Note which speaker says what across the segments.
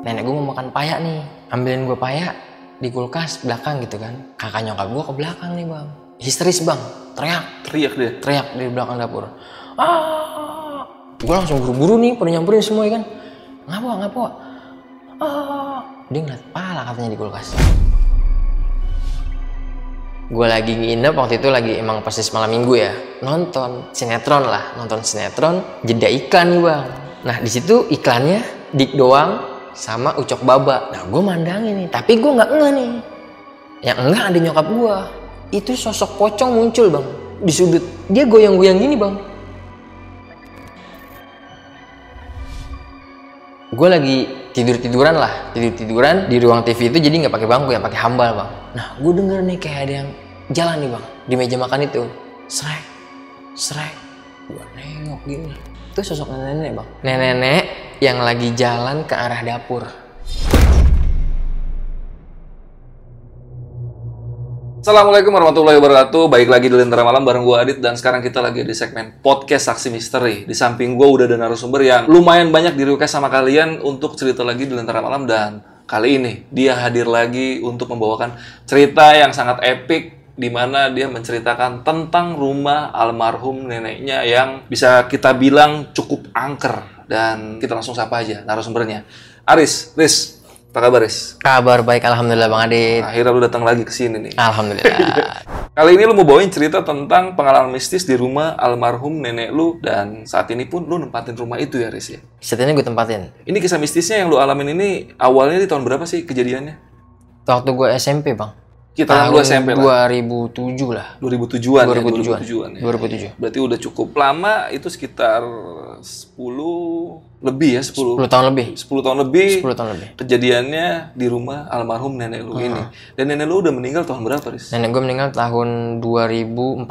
Speaker 1: Nenek gue mau makan payak nih, ambilin gue payak di kulkas belakang gitu kan. Kakak nyokap gue ke belakang nih bang, histeris bang, teriak di belakang dapur. Gue langsung buru-buru nih, pada nyamperin semua ya kan. Ngapa? Dia ngeliat pala katanya di kulkas. Gue lagi nginep waktu itu, lagi emang persis malam minggu ya, nonton sinetron jeda iklan nih bang. Nah di situ iklannya Dik Doang sama Ucok Baba. Nah gue mandangin nih, tapi gue nggak ngeh nih. Yang enggak ada nyokap gue. Itu sosok pocong muncul bang di sudut. Dia goyang-goyang gini bang. Gue lagi tiduran di ruang TV itu, jadi nggak pakai bangku ya, pakai hambal bang. Nah gue denger nih kayak ada yang jalan nih bang di meja makan itu, srek. Gue nengok gini, itu sosok nenek bang, nenek yang lagi jalan ke arah dapur.
Speaker 2: Assalamualaikum warahmatullahi wabarakatuh. Baik lagi di Lentera Malam bareng gue Adit. Dan sekarang kita lagi di segmen podcast Saksi Misteri. Di samping gue udah ada narasumber yang lumayan banyak di request sama kalian untuk cerita lagi di Lentera Malam. Dan kali ini dia hadir lagi untuk membawakan cerita yang sangat epik, di mana dia menceritakan tentang rumah almarhum neneknya yang bisa kita bilang cukup angker. Dan kita langsung sapa aja narasumbernya. Riz, apa kabar, Riz?
Speaker 1: Kabar baik, alhamdulillah bang Adit.
Speaker 2: Akhirnya lu datang lagi ke sini nih.
Speaker 1: Alhamdulillah.
Speaker 2: Kali ini lu mau bawain cerita tentang pengalaman mistis di rumah almarhum nenek lu, dan saat ini pun lu nempatin rumah itu ya, Riz ya?
Speaker 1: Setidaknya gue tempatin.
Speaker 2: Ini kisah mistisnya yang lu alamin ini awalnya di tahun berapa sih kejadiannya?
Speaker 1: Waktu gue SMP bang.
Speaker 2: Kita tahun lu SMP lah.
Speaker 1: 2007 lah.
Speaker 2: 2007-an.
Speaker 1: 2007-an.
Speaker 2: Ya. 2007. Berarti udah cukup lama, itu sekitar 10 lebih ya, 10 tahun lebih. Kejadiannya di rumah almarhum nenek lu ini. Dan nenek lu udah meninggal tahun berapa, Riz?
Speaker 1: Nenek gue meninggal tahun 2014.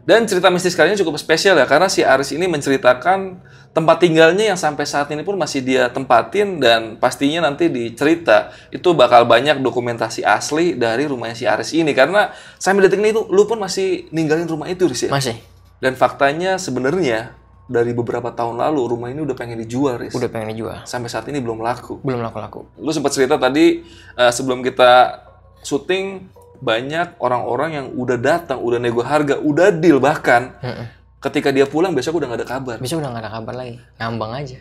Speaker 2: Dan cerita mistis kali ini cukup spesial ya, karena si Aris ini menceritakan tempat tinggalnya yang sampai saat ini pun masih dia tempatin, dan pastinya nanti di cerita itu bakal banyak dokumentasi asli dari rumahnya si Aris ini, karena sampai detik ini itu lu pun masih ninggalin rumah itu, Riz ya?
Speaker 1: Masih.
Speaker 2: Dan faktanya sebenarnya dari beberapa tahun lalu rumah ini udah pengen dijual, Riz.
Speaker 1: Udah pengen dijual.
Speaker 2: Sampai saat ini belum laku.
Speaker 1: Belum laku.
Speaker 2: Lu sempat cerita tadi sebelum kita syuting, banyak orang-orang yang udah datang, udah nego harga, udah deal bahkan. Ketika dia pulang besok udah nggak ada kabar.
Speaker 1: Besok udah nggak ada kabar lagi. Ngambang aja.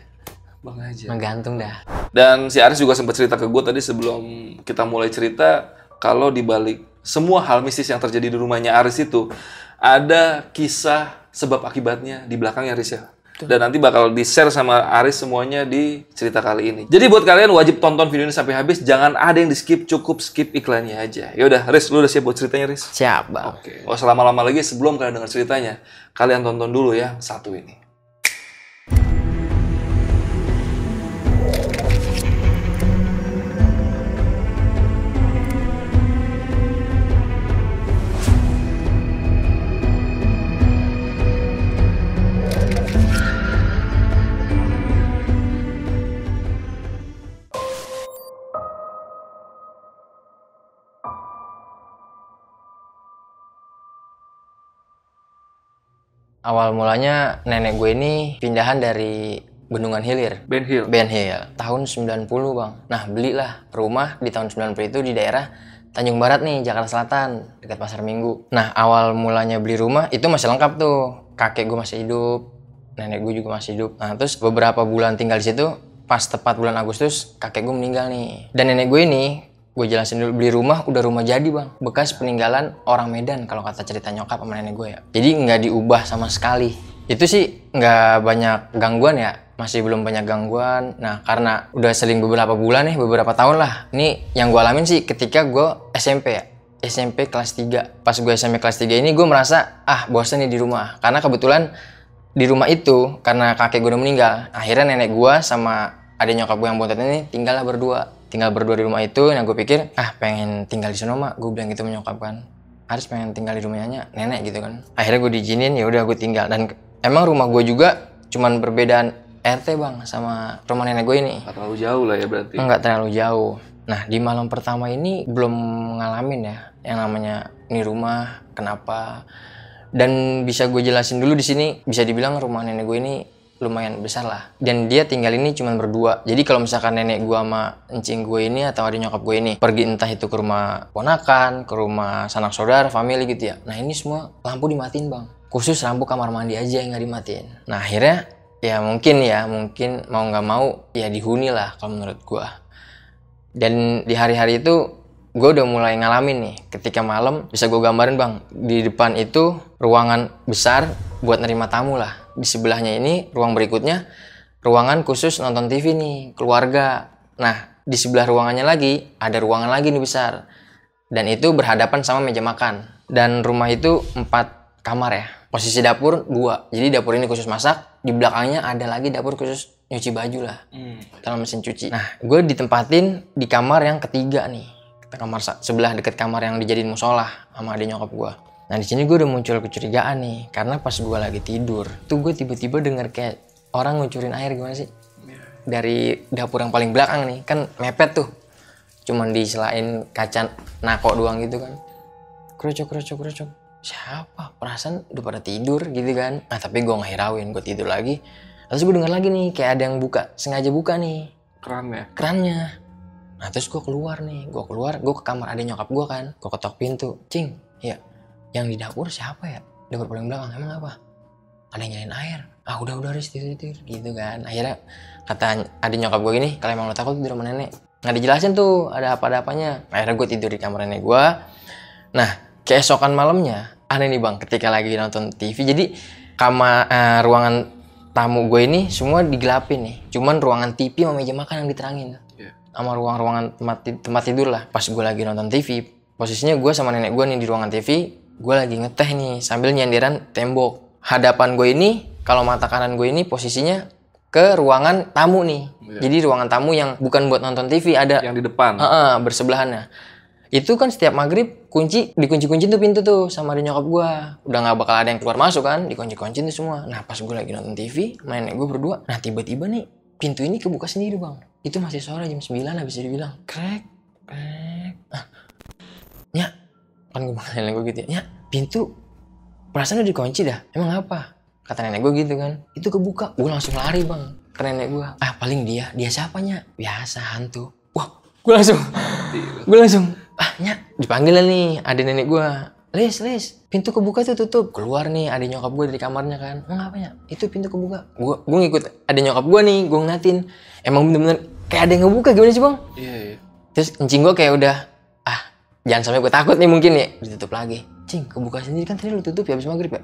Speaker 1: Ngegantung dah.
Speaker 2: Dan si Aris juga sempat cerita ke gue tadi sebelum kita mulai cerita, kalau dibalik semua hal mistis yang terjadi di rumahnya Aris itu, ada kisah sebab akibatnya di belakangnya, Aris ya. Dan nanti bakal di-share sama Aris semuanya di cerita kali ini. Jadi buat kalian wajib tonton video ini sampai habis, jangan ada yang di-skip, cukup skip iklannya aja. Yaudah, Aris, lu udah siap buat ceritanya, Aris?
Speaker 1: Siap, Bang.
Speaker 2: Oke. Oh, selama-lama lagi sebelum kalian dengar ceritanya, kalian tonton dulu ya satu ini.
Speaker 1: Awal mulanya nenek gue ini pindahan dari Bendungan Hilir.
Speaker 2: Ben Hill.
Speaker 1: Tahun 90 bang. Nah belilah rumah di tahun 90 itu di daerah Tanjung Barat nih, Jakarta Selatan, dekat Pasar Minggu. Nah awal mulanya beli rumah itu masih lengkap tuh. Kakek gue masih hidup, nenek gue juga masih hidup. Nah terus beberapa bulan tinggal di situ, pas tepat bulan Agustus kakek gue meninggal nih. Dan nenek gue ini, gue jelasin dulu, beli rumah udah rumah jadi bang, bekas peninggalan orang Medan kalau kata cerita nyokap sama nenek gue ya. Jadi nggak diubah sama sekali. Itu sih nggak banyak gangguan ya, masih belum banyak gangguan. Nah karena udah seling beberapa bulan nih, beberapa tahun lah. Ini yang gue alamin sih ketika gue SMP ya, SMP kelas 3. Pas gue SMP kelas 3 ini gue merasa bosan nih di rumah, karena kebetulan di rumah itu karena kakek gue udah meninggal, akhirnya nenek gue sama adik nyokap gue yang bontot ini tinggal berdua di rumah itu. Nah gue pikir pengen tinggal di sana mak, gue bilang gitu menyokap kan, Aris pengen tinggal di rumahnya nenek gitu kan. Akhirnya gue diizinin, ya udah gue tinggal. Dan emang rumah gue juga cuman perbedaan RT bang sama rumah nenek gue ini.
Speaker 2: Nggak terlalu jauh lah ya berarti.
Speaker 1: Nggak terlalu jauh. Nah di malam pertama ini belum ngalamin ya yang namanya ini rumah kenapa. Dan bisa gue jelasin dulu di sini, bisa dibilang rumah nenek gue ini lumayan besar lah. Dan dia tinggal ini cuma berdua. Jadi kalau misalkan nenek gue sama encing gue ini atau adik nyokap gue ini pergi entah itu ke rumah ponakan, ke rumah sanak saudara, family gitu ya. Nah ini semua lampu dimatiin bang. Khusus lampu kamar mandi aja yang nggak dimatiin. Nah akhirnya ya mungkin mau nggak mau ya dihuni lah kalau menurut gue. Dan di hari-hari itu gue udah mulai ngalamin nih. Ketika malam bisa gue gambarin bang. Di depan itu ruangan besar buat nerima tamu lah. Di sebelahnya ini ruang berikutnya ruangan khusus nonton TV nih keluarga. Nah di sebelah ruangannya lagi ada ruangan lagi nih besar dan itu berhadapan sama meja makan. Dan rumah itu 4 kamar ya. Posisi dapur 2. Jadi dapur ini khusus masak. Di belakangnya ada lagi dapur khusus nyuci baju lah. Dalam mesin cuci. Nah gue ditempatin di kamar yang ketiga nih. Kamar sebelah deket kamar yang dijadiin musola sama adik nyokap gue. Nah di sini gue udah muncul kecurigaan nih, karena pas gue lagi tidur, tuh gue tiba-tiba denger kayak orang ngucurin air gimana sih? Dari dapur yang paling belakang nih, kan mepet tuh, cuman diselain kaca nako doang gitu kan. Krocok. Siapa? Perasaan udah pada tidur gitu kan? Nah tapi gue nggak hirauin, gue tidur lagi. Terus gue denger lagi nih, kayak ada yang buka, sengaja buka nih. Kerannya. Nah terus gue keluar, gue ke kamar adik nyokap gue kan, gue ketok pintu, cing, ya. Yang di dapur siapa ya? Dapur paling belakang, emang apa? Ada yang nyalain air. Ah udah Riz, tidur gitu kan. Akhirnya kata adik nyokap gue gini, kalau emang lo takut tidur sama nenek. Nggak dijelasin tuh ada apa-apanya. Akhirnya gue tidur di kamar nenek gue. Nah keesokan malamnya, aneh nih bang, ketika lagi nonton TV. Jadi ruangan tamu gue ini semua digelapin nih. Cuman ruangan TV sama meja makan yang diterangin. Sama ruangan tempat tidur lah. Pas gue lagi nonton TV, posisinya gue sama nenek gue nih di ruangan TV. Gue lagi ngeteh nih sambil nyenderan tembok. Hadapan gue ini, kalau mata kanan gue ini posisinya ke ruangan tamu nih. Jadi ruangan tamu yang bukan buat nonton TV, ada
Speaker 2: yang di depan.
Speaker 1: Bersebelahannya. Itu kan setiap maghrib dikunci-kunci tuh pintu tuh sama adik nyokap gue. Udah nggak bakal ada yang keluar masuk kan, dikunci-kunci tuh semua. Nah pas gue lagi nonton TV, sama nenek gue berdua. Nah tiba-tiba nih pintu ini kebuka sendiri bang. Itu masih sore jam 9 lah bisa dibilang. Krek. Nyak, kan gue bilang nenek gue gitu ya. Nyak, pintu perasaan udah dikunci dah. Emang apa? Kata nenek gue gitu kan. Itu kebuka. Gue langsung lari bang ke nenek gue. Paling dia siapa Nyak? Biasa hantu. Wah, gue langsung. Nyak, dipanggil lah nih adik nenek gue. Lis, pintu kebuka tuh tutup. Keluar nih adik nyokap gue dari kamarnya kan. Emang apa Nyak? Itu pintu kebuka. Gue ngikut adik nyokap gue nih. Gue ngeliatin. Emang bener-bener kayak ada yang ngebuka, gimana sih bang?
Speaker 2: Iya.
Speaker 1: Terus encing gue kayak udah, jangan sampai gue takut nih mungkin ya. Ditutup lagi. Cing, kebuka sendiri kan tadi lu tutup ya habis maghrib ya?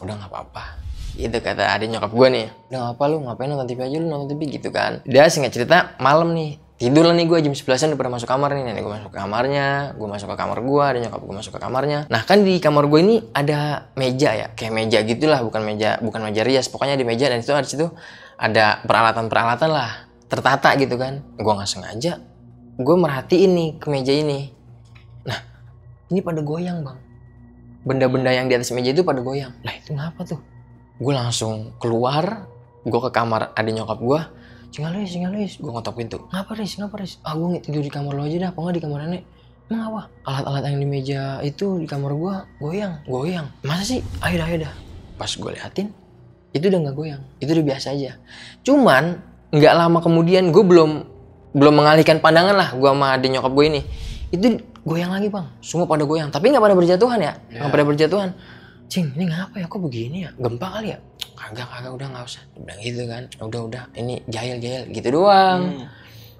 Speaker 1: Udah gak apa-apa. Itu kata adik nyokap gue nih. Udah gak apa lu, ngapain nonton TV aja lu, nonton TV gitu kan. Dia singkat cerita malam nih. Tidur lah nih gue jam 11-an udah pada masuk kamar nih. Nenek gue masuk ke kamarnya, gue masuk ke kamar gue, adik nyokap gue masuk ke kamarnya. Nah kan di kamar gue ini ada meja ya, kayak meja gitulah, bukan meja rias. Pokoknya di meja dan itu di situ ada peralatan lah. Tertata gitu kan. Gue gak sengaja gue merhatiin nih ke meja ini. Nah ini pada goyang bang. Benda-benda yang di atas meja itu pada goyang. Lah itu ngapa tuh? Gue langsung keluar. Gue ke kamar adik nyokap gue. Singalis. Gue ngetok pintu. Ngapa Riz? Gue tidur di kamar lo aja dah. Apa nggak di kamar nenek? Emang apa? Alat-alat yang di meja itu di kamar gue goyang. Masa sih? Ayo dah. Pas gue liatin itu udah nggak goyang. Itu udah biasa aja. Cuman nggak lama kemudian gue belum mengalihkan pandangan lah gue sama adik nyokap gue ini. Itu goyang lagi bang. Semua pada goyang. Tapi nggak pada berjatuhan ya. Nggak pada berjatuhan. Cing, ini ngapa ya? Kok begini ya? Gempa kali ya? Kagak, udah nggak usah. Udah gitu kan. Udah. Ini jahil gitu doang.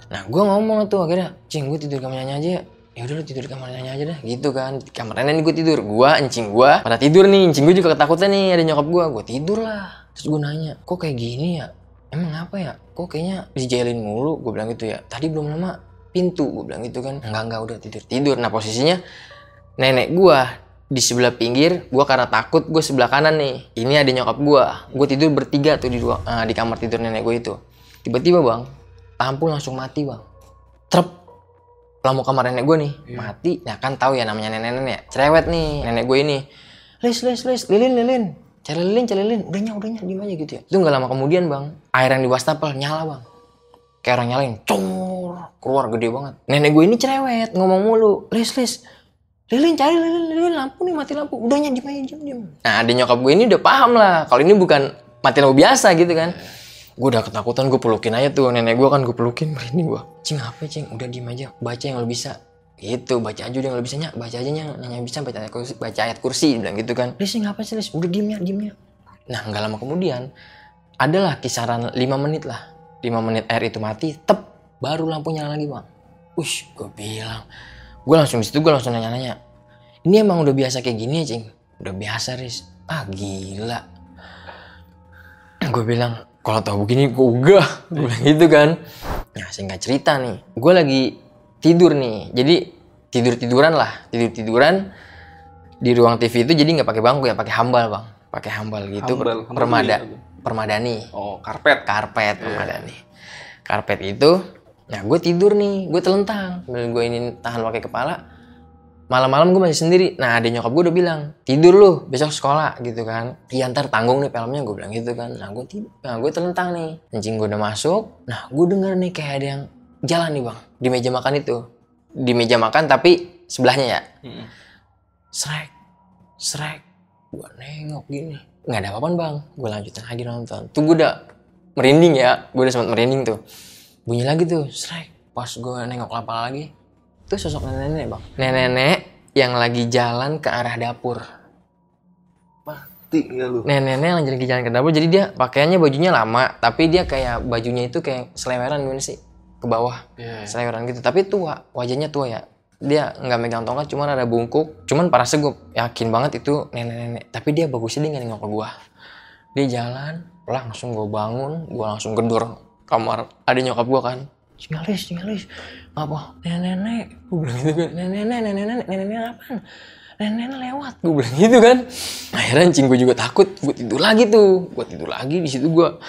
Speaker 1: Nah gue ngomong tuh akhirnya, Cing gue tidur di kamar Nyanyi aja ya. Ya udah lu tidur di kamar Nyanyi aja dah. Gitu kan. Di kamar nenek gue tidur. Encing gue pada tidur nih. Encing gue juga ketakutan nih ada nyokap gue. Gue tidur lah. Terus gue nanya, kok kayak gini ya? Emang apa ya? Kok kayaknya dijailin mulu? Gue bilang gitu ya. Tadi belum lama pintu. Gue bilang gitu kan. Enggak udah tidur. Nah posisinya nenek gue di sebelah pinggir. Gue karena takut gue sebelah kanan nih. Ini ada nyokap gue. Gue tidur bertiga tuh di kamar tidur nenek gue itu. Tiba-tiba bang, lampu langsung mati bang. Trep. Lampu kamar nenek gue nih mati. Nah kan tahu ya namanya nenek-nenek. Cerewet nih nenek gue ini. Lis, lilin. Cari lilin. Udahnya diem aja gitu ya. Itu gak lama kemudian bang, air yang di wastafel nyala bang. Kayak orang nyalain, keluar gede banget. Nenek gue ini cerewet, ngomong mulu. Lis, lilin, cari lilin, lampu nih, mati lampu. Udahnya diem aja, diem. Nah adik nyokap gue ini udah paham lah, kalau ini bukan mati lampu biasa gitu kan. Gue udah ketakutan, gue pelukin aja tuh nenek gue kan, gue pelukin, merinding gue. Cing apa cing, udah diem aja, baca yang lo bisa. Gitu, baca aja udah yang lo bisa Nyak, baca aja Nyak, yang bisa baca ayat kursi, bilang gitu kan. Lis ngapa sih Lis, udah diem ya. Nah gak lama kemudian, adalah kisaran 5 menit lah. 5 menit air itu mati, tep, baru lampu nyala lagi bang. Ush, gue bilang. Gue langsung disitu, gue langsung nanya-nanya. Ini emang udah biasa kayak gini ya cing? Udah biasa Riz. Ah gila. Gue bilang, kalau tau begini gue gue bilang gitu kan. Nah singkat cerita nih, gue lagi tidur nih. Jadi tiduran di ruang TV itu, jadi nggak pakai bangku ya, pakai hambal bang, pakai hambal gitu. Permadani.
Speaker 2: Oh, karpet
Speaker 1: Permadani. Karpet itu. Nah gue tidur nih, gue telentang, gue ini tahan pakai kepala. Malam-malam gue masih sendiri. Nah adek nyokap gue udah bilang, tidur lu, besok sekolah gitu kan. Iya ntar tanggung nih filmnya, gue bilang gitu kan. Nah gue telentang nih. Kencing gue udah masuk. Nah gue denger nih kayak ada yang jalan nih bang. Di meja makan itu. Di meja makan tapi sebelahnya ya. Srek. Gue nengok gini. Nggak ada apa-apaan bang. Gue lanjutin lagi nonton. Tuh gue udah merinding ya. Gue udah sempat merinding tuh. Bunyi lagi tuh, srek. Pas gue nengok lapar lagi. Itu sosok nenek bang, nenek yang lagi jalan ke arah dapur.
Speaker 2: Mati nggak lu?
Speaker 1: Nenek yang lagi jalan ke dapur, jadi dia pakaiannya bajunya lama, tapi dia kayak bajunya itu kayak seleweran gimana sih, ke bawah, seleweran gitu. Tapi tua, wajahnya tua ya. Dia nggak megang tongkat, cuma ada bungkuk, cuman parasnya gue yakin banget itu nenek-nenek. Tapi dia bagusnya dia nggak nengok ke gue. Dia jalan, langsung gue bangun, gue langsung gedor kamar. Ada nyokap gue kan. Singalis, apa? Nenek, gue bilang gitu kan, nenek apaan? Nenek lewat, gue bilang gitu kan. Akhirnya cing gue juga takut, gue tidur lagi di situ gue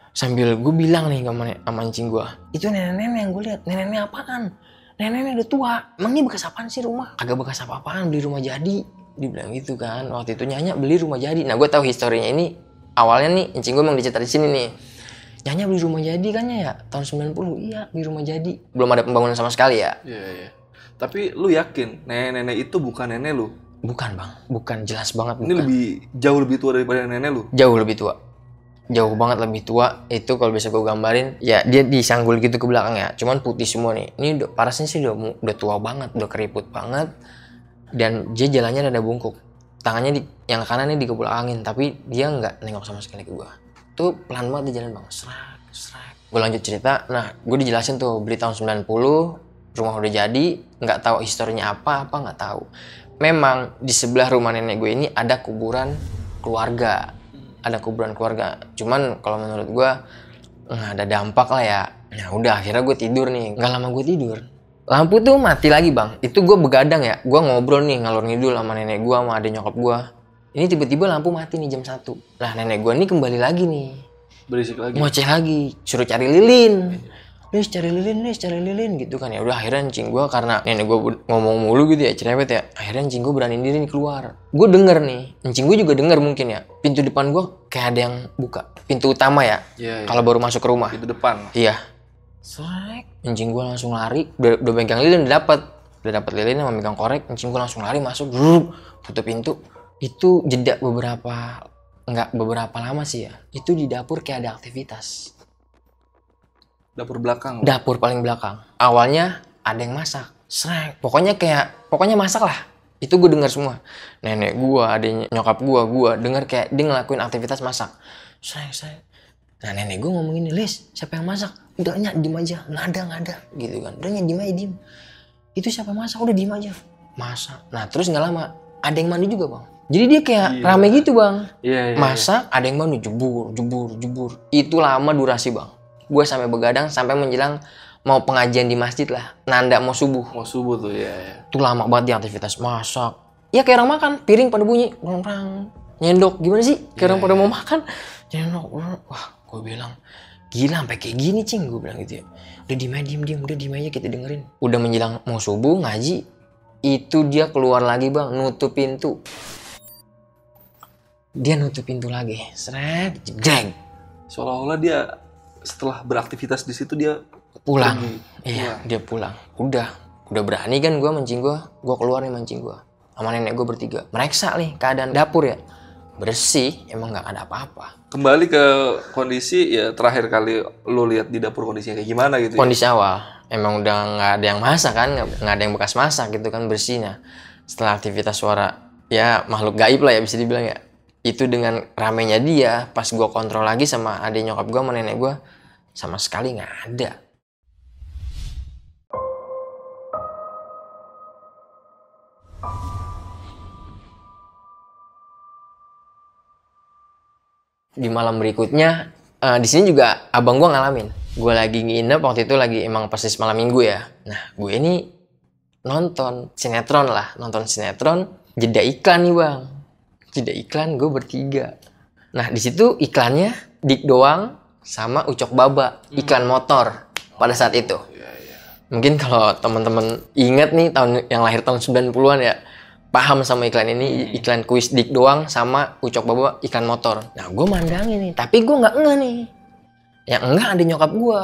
Speaker 1: sambil gue bilang nih sama cing gue, itu nenek yang gue lihat, nenek apaan? Nenek udah tua, emang ini bekas apaan sih rumah? Kagak bekas apa-apaan, beli rumah jadi, dibilang gitu kan. Waktu itu Nyanya beli rumah jadi. Nah gue tahu historinya ini, awalnya nih, cing gue emang dicerita di sini nih. Nyanya beli rumah jadi kan ya tahun 90, iya beli rumah jadi. Belum ada pembangunan sama sekali ya.
Speaker 2: Iya. Tapi lu yakin nenek itu bukan nenek lu?
Speaker 1: Bukan bang, bukan, jelas banget bukan.
Speaker 2: Ini jauh lebih tua daripada nenek lu?
Speaker 1: Jauh lebih tua. Jauh banget lebih tua. Itu kalau bisa gue gambarin, ya dia disanggul gitu ke belakang ya. Cuman putih semua nih. Ini parasnya sih udah tua banget, udah keriput banget. Dan dia jalannya ada bungkuk. Tangannya yang kanannya dikebelakangin, tapi dia nggak nengok sama sekali ke gue. Tuh pelan banget di jalan bang, serak. Gue lanjut cerita, nah gue dijelasin tuh beli tahun 90, rumah udah jadi, nggak tahu historinya apa nggak tahu. Memang di sebelah rumah nenek gue ini ada kuburan keluarga, Cuman kalau menurut gue nggak ada dampak lah ya. Nah udah akhirnya gue tidur nih, nggak lama gue tidur. Lampu tuh mati lagi bang, itu gue begadang ya, gue ngobrol nih ngalor ngidul sama nenek gue sama adek nyokap gue. Ini tiba-tiba lampu mati nih jam 1. Nah nenek gue ini kembali lagi nih.
Speaker 2: Berisik lagi.
Speaker 1: Ngoceh lagi. Suruh cari lilin. Lis cari lilin gitu kan. Ya udah akhirnya cing gue, karena nenek gue ngomong mulu gitu ya, cerewet ya. Akhirnya cing gue beraniin diri nih keluar. Gue denger nih. Cing gue juga denger mungkin ya. Pintu depan gue kayak ada yang buka. Pintu utama ya.
Speaker 2: Iya.
Speaker 1: Kalau baru masuk ke rumah.
Speaker 2: Pintu depan.
Speaker 1: Iya. Srek. Cing gue langsung lari. Udah pegang lilin, udah dapet lilin sama megang korek. Cing gue langsung lari masuk. Tutup pintu. Itu jeda beberapa lama sih ya. Itu di dapur kayak ada aktivitas.
Speaker 2: Dapur belakang.
Speaker 1: Dapur paling belakang. Awalnya ada yang masak. Srek. Pokoknya masak lah. Itu gue dengar semua. Nenek gue, adanya nyokap gue dengar kayak dia ngelakuin aktivitas masak. Srek. Nah nenek gue ngomong gini, Lis, siapa yang masak? Udah Nyak, diem aja. Nggak ada. Gitu kan. Udah Nyak, diem. Itu siapa yang masak? Udah diem aja. Masak. Nah terus nggak lama ada yang mandi juga bang. Jadi dia kayak rame gitu bang.
Speaker 2: Iya.
Speaker 1: Masak, ada yang mandi, jebur. Itu lama durasi bang. Gue sampai begadang, sampai menjelang mau pengajian di masjid lah. Nanda mau subuh tuh ya. Itu lama banget di aktivitas masak. Ya kayak orang makan, piring pada bunyi. Orang nyendok, gimana sih? Kayak orang pada mau makan. Nyendok, wah gue bilang. Gila sampai kayak gini cing, gue bilang gitu ya. Udah diem aja kita dengerin. Udah menjelang mau subuh, ngaji. Itu dia keluar lagi bang, nutup pintu. Dia nutup pintu lagi, seret, jeng.
Speaker 2: Seolah-olah dia setelah beraktivitas di situ dia
Speaker 1: pulang. Iya, dia pulang. Udah berani kan gue mancing gue keluar nih mancing gue. Sama nenek gue bertiga. Mereksa nih keadaan dapur ya. bersih, emang nggak ada apa-apa.
Speaker 2: Kembali ke kondisi ya terakhir kali lu lihat di dapur kondisinya kayak gimana gitu ya?
Speaker 1: Kondisi awal, emang udah nggak ada yang masak kan, nggak ada yang bekas masak gitu kan bersihnya. Setelah aktivitas suara, ya makhluk gaib lah ya bisa dibilang ya. Itu dengan ramenya dia, pas gue kontrol lagi sama adik nyokap gue sama nenek gue, sama sekali nggak ada. Di malam berikutnya, di sini juga abang gue ngalamin. Gue lagi nginep waktu itu lagi emang persis malam minggu ya. Nah gue ini nonton sinetron, jeda iklan nih bang. Jeda iklan gue bertiga. Nah di situ iklannya Dik doang sama Ucok Baba, iklan motor pada saat itu. Mungkin kalau teman-teman ingat nih tahun yang lahir tahun 90-an ya, paham sama iklan ini, iklan kuis Dik doang sama Ucok Baba iklan motor. Nah gue mandangin nih, tapi gue nggak ngeh nih. Yang enggak ada nyokap gue.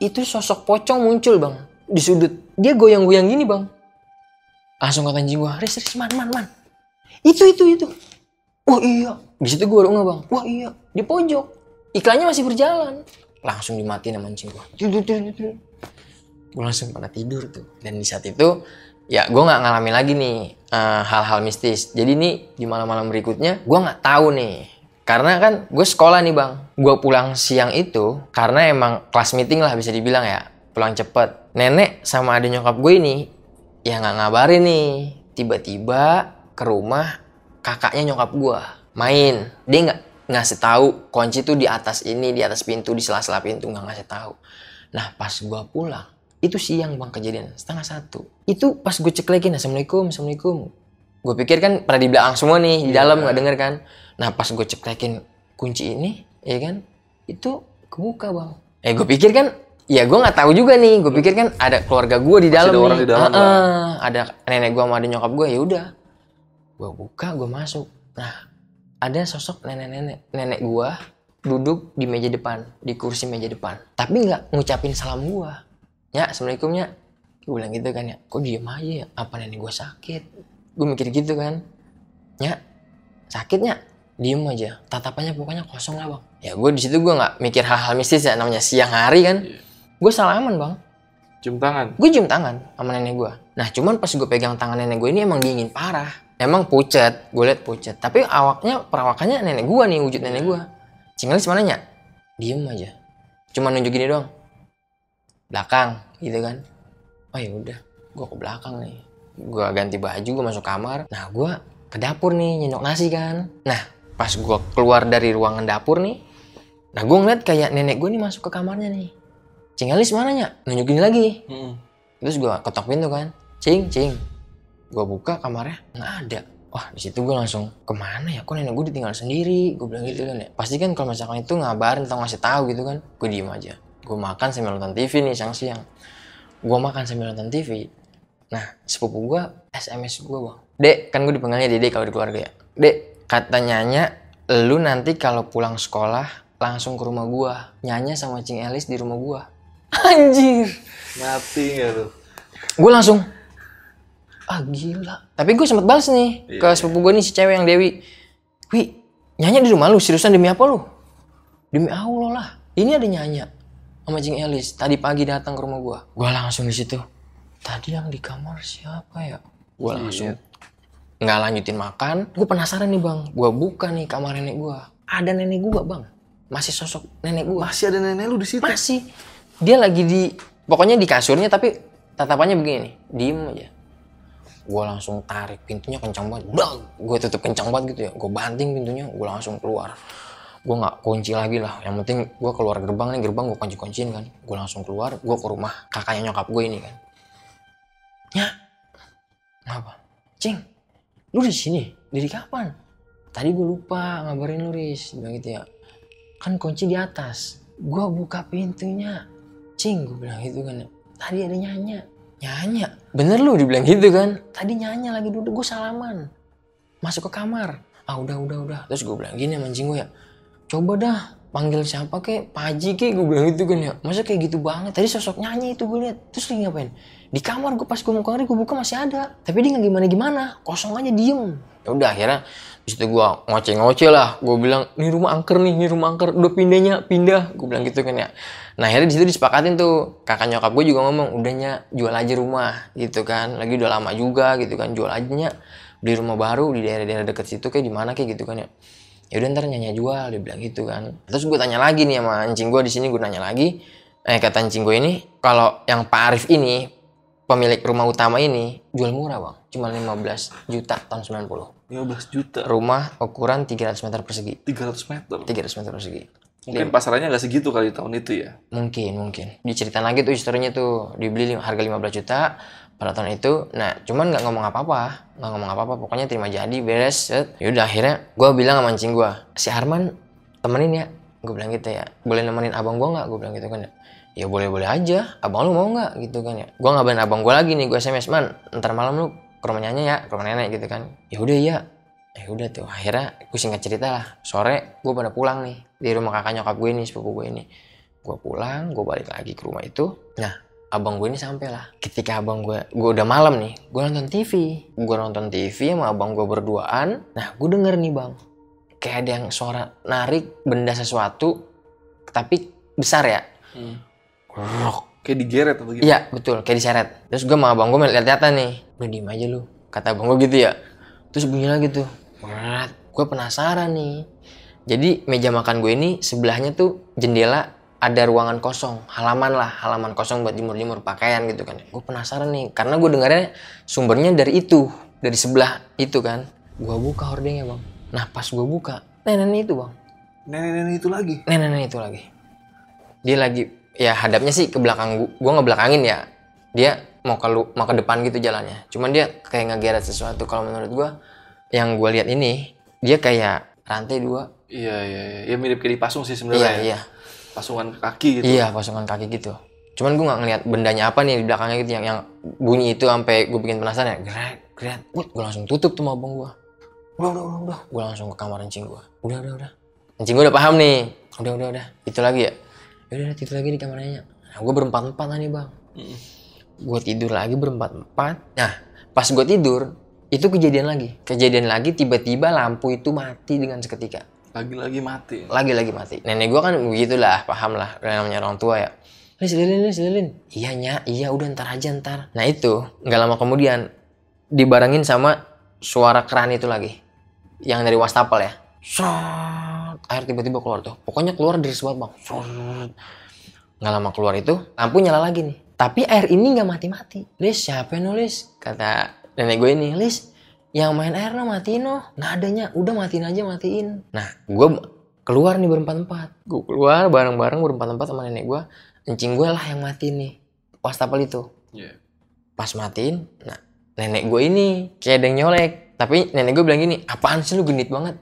Speaker 1: Itu sosok pocong muncul bang di sudut. Dia goyang-goyang gini bang. Langsung kata anjing gue, Riz, man. Itu. Oh iya. Di situ gue baru ngeh bang. Wah iya, di pojok. Iklannya masih berjalan. Langsung dimatiin sama anjing gue. Gue langsung pada tidur tuh. Dan di saat itu ya gue nggak ngalamin lagi nih hal-hal mistis. Jadi nih di malam-malam berikutnya gue nggak tahu nih, karena kan gue sekolah nih bang. Gue pulang siang itu karena emang kelas meeting lah bisa dibilang ya, pulang cepet. Nenek sama adik nyokap gue ini ya nggak ngabarin nih, tiba-tiba ke rumah kakaknya nyokap gue main. Dia nggak ngasih tahu kunci tuh di atas ini, di atas pintu, di sela-sela pintu, nggak ngasih tahu. Nah pas gue pulang itu siang bang, kejadian 12:30. Itu pas gue ceklekin, assalamualaikum. Gue pikir kan pada di belakang semua nih, di dalam nggak denger kan. Nah pas gue ceklekin kunci ini, ya kan, itu kebuka bang. Gue pikir kan, ya gue nggak tahu juga nih. Gue pikir kan ada keluarga gue di dalam nih.
Speaker 2: Orang di dalam,
Speaker 1: ada nenek gue sama ada nyokap gue. Ya udah, gue buka, gue masuk. Nah ada sosok nenek gue duduk di meja depan, di kursi meja depan. Tapi nggak ngucapin salam gue. Ya, assalamualaikumnya. Gue bilang gitu kan ya, kok diem aja ya? Apa nenek gue sakit? Gue mikir gitu kan. Ya, sakitnya? Diem aja. Tatapannya pokoknya kosong lah bang. Ya gue di situ gue nggak mikir hal-hal mistis ya, namanya siang hari kan. Gue salaman bang.
Speaker 2: Cium tangan?
Speaker 1: Gue cium tangan sama nenek gue. Nah cuman pas gue pegang tangan nenek gue ini emang dingin parah. Emang pucet, gue liat pucet. Tapi perawakannya nenek gue nih, wujud nenek gue. Cingelis mananya? Diem aja. Cuma nunjuk gini doang. Belakang gitu kan. Oh ya udah, gue ke belakang nih. Gue ganti baju, gue masuk kamar. Nah gue ke dapur nih nyendok nasi kan. Nah pas gue keluar dari ruangan dapur nih, nah gue ngeliat kayak nenek gue nih masuk ke kamarnya nih. Cingelis mananya? Nunjukin lagi. Terus gue ketok pintu kan. Cing. Gue buka kamarnya, nggak ada. Wah di situ gue langsung, kemana ya? Kok nenek gue ditinggal sendiri? Gue bilang gitu kan ya. Pasti kan kalau misalkan itu ngabarin atau ngasih tahu gitu kan. Gue diem aja. Gue makan sambil nonton TV nih siang-siang. Gue makan sambil nonton TV. Nah sepupu gue SMS gue bang. Dek, kan gue dipanggilnya Dede kalau di keluarga ya. Dek, kata Nyanya, lu nanti kalau pulang sekolah langsung ke rumah gue. Nyanya sama Cing Elis di rumah gue. Anjir.
Speaker 2: Mati gak tuh?
Speaker 1: Gue langsung, gila. Tapi gue sempet balas nih ke sepupu gue nih, si cewek yang Dewi. Wi, Nyanya di rumah lu? Seriusan demi apa lu? Demi Allah lah. Ini ada Nyanya sama Cing Elis. Tadi pagi datang ke rumah gue. Gue langsung di situ. Tadi yang di kamar siapa ya? Gue langsung nggak lanjutin makan. Gue penasaran nih bang. Gue buka nih kamar nenek gue. Ada nenek gue bang. Masih sosok nenek gue.
Speaker 2: Masih ada nenek lu di situ?
Speaker 1: Masih. Dia lagi pokoknya di kasurnya tapi tatapannya begini nih. Diem aja. Gue langsung tarik pintunya kencang banget. Gue tutup kencang banget gitu ya. Gue banting pintunya. Gue langsung keluar. Gue nggak kunci lagi lah. Yang penting gue keluar gerbang nih. Gerbang gue kunci-kunciin kan. Gue langsung keluar. Gue ke rumah kakaknya nyokap gue ini kan. Ya. Kenapa? Cing. Lu di sini? Dari kapan? Tadi gue lupa ngabarin lu Riz. Bilang gitu ya. Kan kunci di atas. Gue buka pintunya. Cing. Gue bilang gitu kan. Tadi ada Nyanya. Nyanya? Bener lu dibilang gitu kan. Tadi Nyanya lagi duduk. Gue salaman. Masuk ke kamar. Udah. Terus gue bilang gini sama anjing gue ya. Coba dah panggil siapa kek, Pak Haji kek, gue bilang gitu kan ya. Masa kayak gitu banget, tadi sosok nyanyi itu gue lihat. Terus lagi ngapain? Di kamar gue pas gue mau kamar gue buka masih ada. Tapi dia nggak gimana-gimana, kosong aja diem. Ya udah akhirnya disitu gue ngoceh-ngoceh lah. Gue bilang, ini rumah angker nih, ini rumah angker. Udah pindah. Gue bilang gitu kan ya. Nah akhirnya disitu disepakatin tuh. Kakak nyokap gue juga ngomong, udahnya jual aja rumah gitu kan. Lagi udah lama juga gitu kan, jual aja nya. Beli rumah baru di daerah-daerah deket situ kayak di mana kayak gitu kan ya. Ya udah ntar nyanyi jual, dia bilang gitu kan. Terus gue tanya lagi nih sama encing gue di sini, gue nanya lagi. Kata encing gue ini, kalau yang Pak Arif ini, pemilik rumah utama ini, jual murah bang. Cuma 15 juta tahun 90.
Speaker 2: 15 juta.
Speaker 1: Rumah ukuran 300 meter persegi.
Speaker 2: 300 meter.
Speaker 1: 300 meter persegi.
Speaker 2: Mungkin pasarannya nggak segitu kali tahun itu ya?
Speaker 1: Mungkin. Diceritain lagi tuh historinya tuh. Dibeli harga 15 juta pada tahun itu. Nah, cuman nggak ngomong apa-apa. Pokoknya terima jadi, beres. Yaudah akhirnya gue bilang sama encing gue, si Arman temenin ya. Gue bilang gitu ya. Boleh nemenin abang gue nggak? Gue bilang gitu kan ya. Ya boleh-boleh aja. Abang lu mau nggak? Gitu kan ya. Gue ngabarin abang gue lagi nih. Gue SMS, man, ntar malam lu ke rumah nyanyi ya, ke rumah nenek gitu kan. Ya udah iya. Ya udah tuh. Akhirnya gue singkat cerita lah. Sore gue pada pulang nih di rumah kakak nyokap gue ini, sepupu gue ini. Gue pulang, gue balik lagi ke rumah itu. Nah, abang gue ini sampai lah. Ketika abang gue udah malam nih, gue nonton TV. Gue nonton TV sama abang gue berduaan. Nah, gue denger nih bang, kayak ada yang suara narik benda sesuatu, tapi besar ya.
Speaker 2: Rok. Kayak digeret atau gitu?
Speaker 1: Iya, betul, kayak diseret. Terus gue sama abang gue lihat-lihatan nih. Udah diem aja lu, kata abang gue gitu ya. Terus bunyi lagi tuh. Gue penasaran nih. Jadi meja makan gue ini sebelahnya tuh jendela, ada ruangan kosong, halaman kosong buat jemur-jemur pakaian gitu kan. Gue penasaran nih, karena gue dengarnya sumbernya dari itu, dari sebelah itu kan. Gue buka hordengnya bang. Nah pas gue buka, nenek itu bang.
Speaker 2: Nenek itu lagi?
Speaker 1: Nenek itu lagi. Dia lagi, ya hadapnya sih ke belakang gue ngebelakangin ya. Dia mau ke depan gitu jalannya. Cuman dia kayak ngegeret sesuatu. Kalau menurut gue, yang gue lihat ini, dia kayak rantai 2.
Speaker 2: Iya. Ya mirip kayak dipasung sih sebenarnya.
Speaker 1: Iya.
Speaker 2: Pasungan kaki gitu.
Speaker 1: Iya, pasungan kaki gitu. Cuman gue nggak ngeliat bendanya apa nih di belakangnya gitu yang bunyi itu sampai gue bikin penasaran ya. Gerak. Gue langsung tutup tuh sama abang gue. Udah. Gue langsung ke kamar encing gue. Udah. Encing gue udah paham nih. Udah. Itu lagi ya. Udah, itu lagi di kamarnya. Nah, gue berempat-empat lah nih bang. Gue tidur lagi berempat-empat. Nah, pas gue tidur, itu kejadian lagi. Tiba-tiba lampu itu mati dengan seketika.
Speaker 2: Lagi mati.
Speaker 1: Lagi Nenek gue kan begitulah, paham lah, namanya orang tua ya. Lilin. Iya, udah ntar aja. Nah itu, nggak lama kemudian dibarengin sama suara keran itu lagi, yang dari wastafel ya. Air tiba-tiba keluar tuh. Pokoknya keluar deras banget bang. Nggak lama keluar itu, lampu nyala lagi nih. Tapi air ini nggak mati-mati. Lis, siapa nulis? Kata nenek gue ini, Lis, yang main air no matiin no, nggak adanya, udah matiin. Nah gue keluar nih berempat-empat. Gue keluar bareng-bareng berempat-empat sama nenek gue. Encing gue lah yang matiin nih wastafel itu. Pas matiin, nah nenek gue ini kayak ada yang nyolek. Tapi nenek gue bilang gini, apaan sih lu genit banget.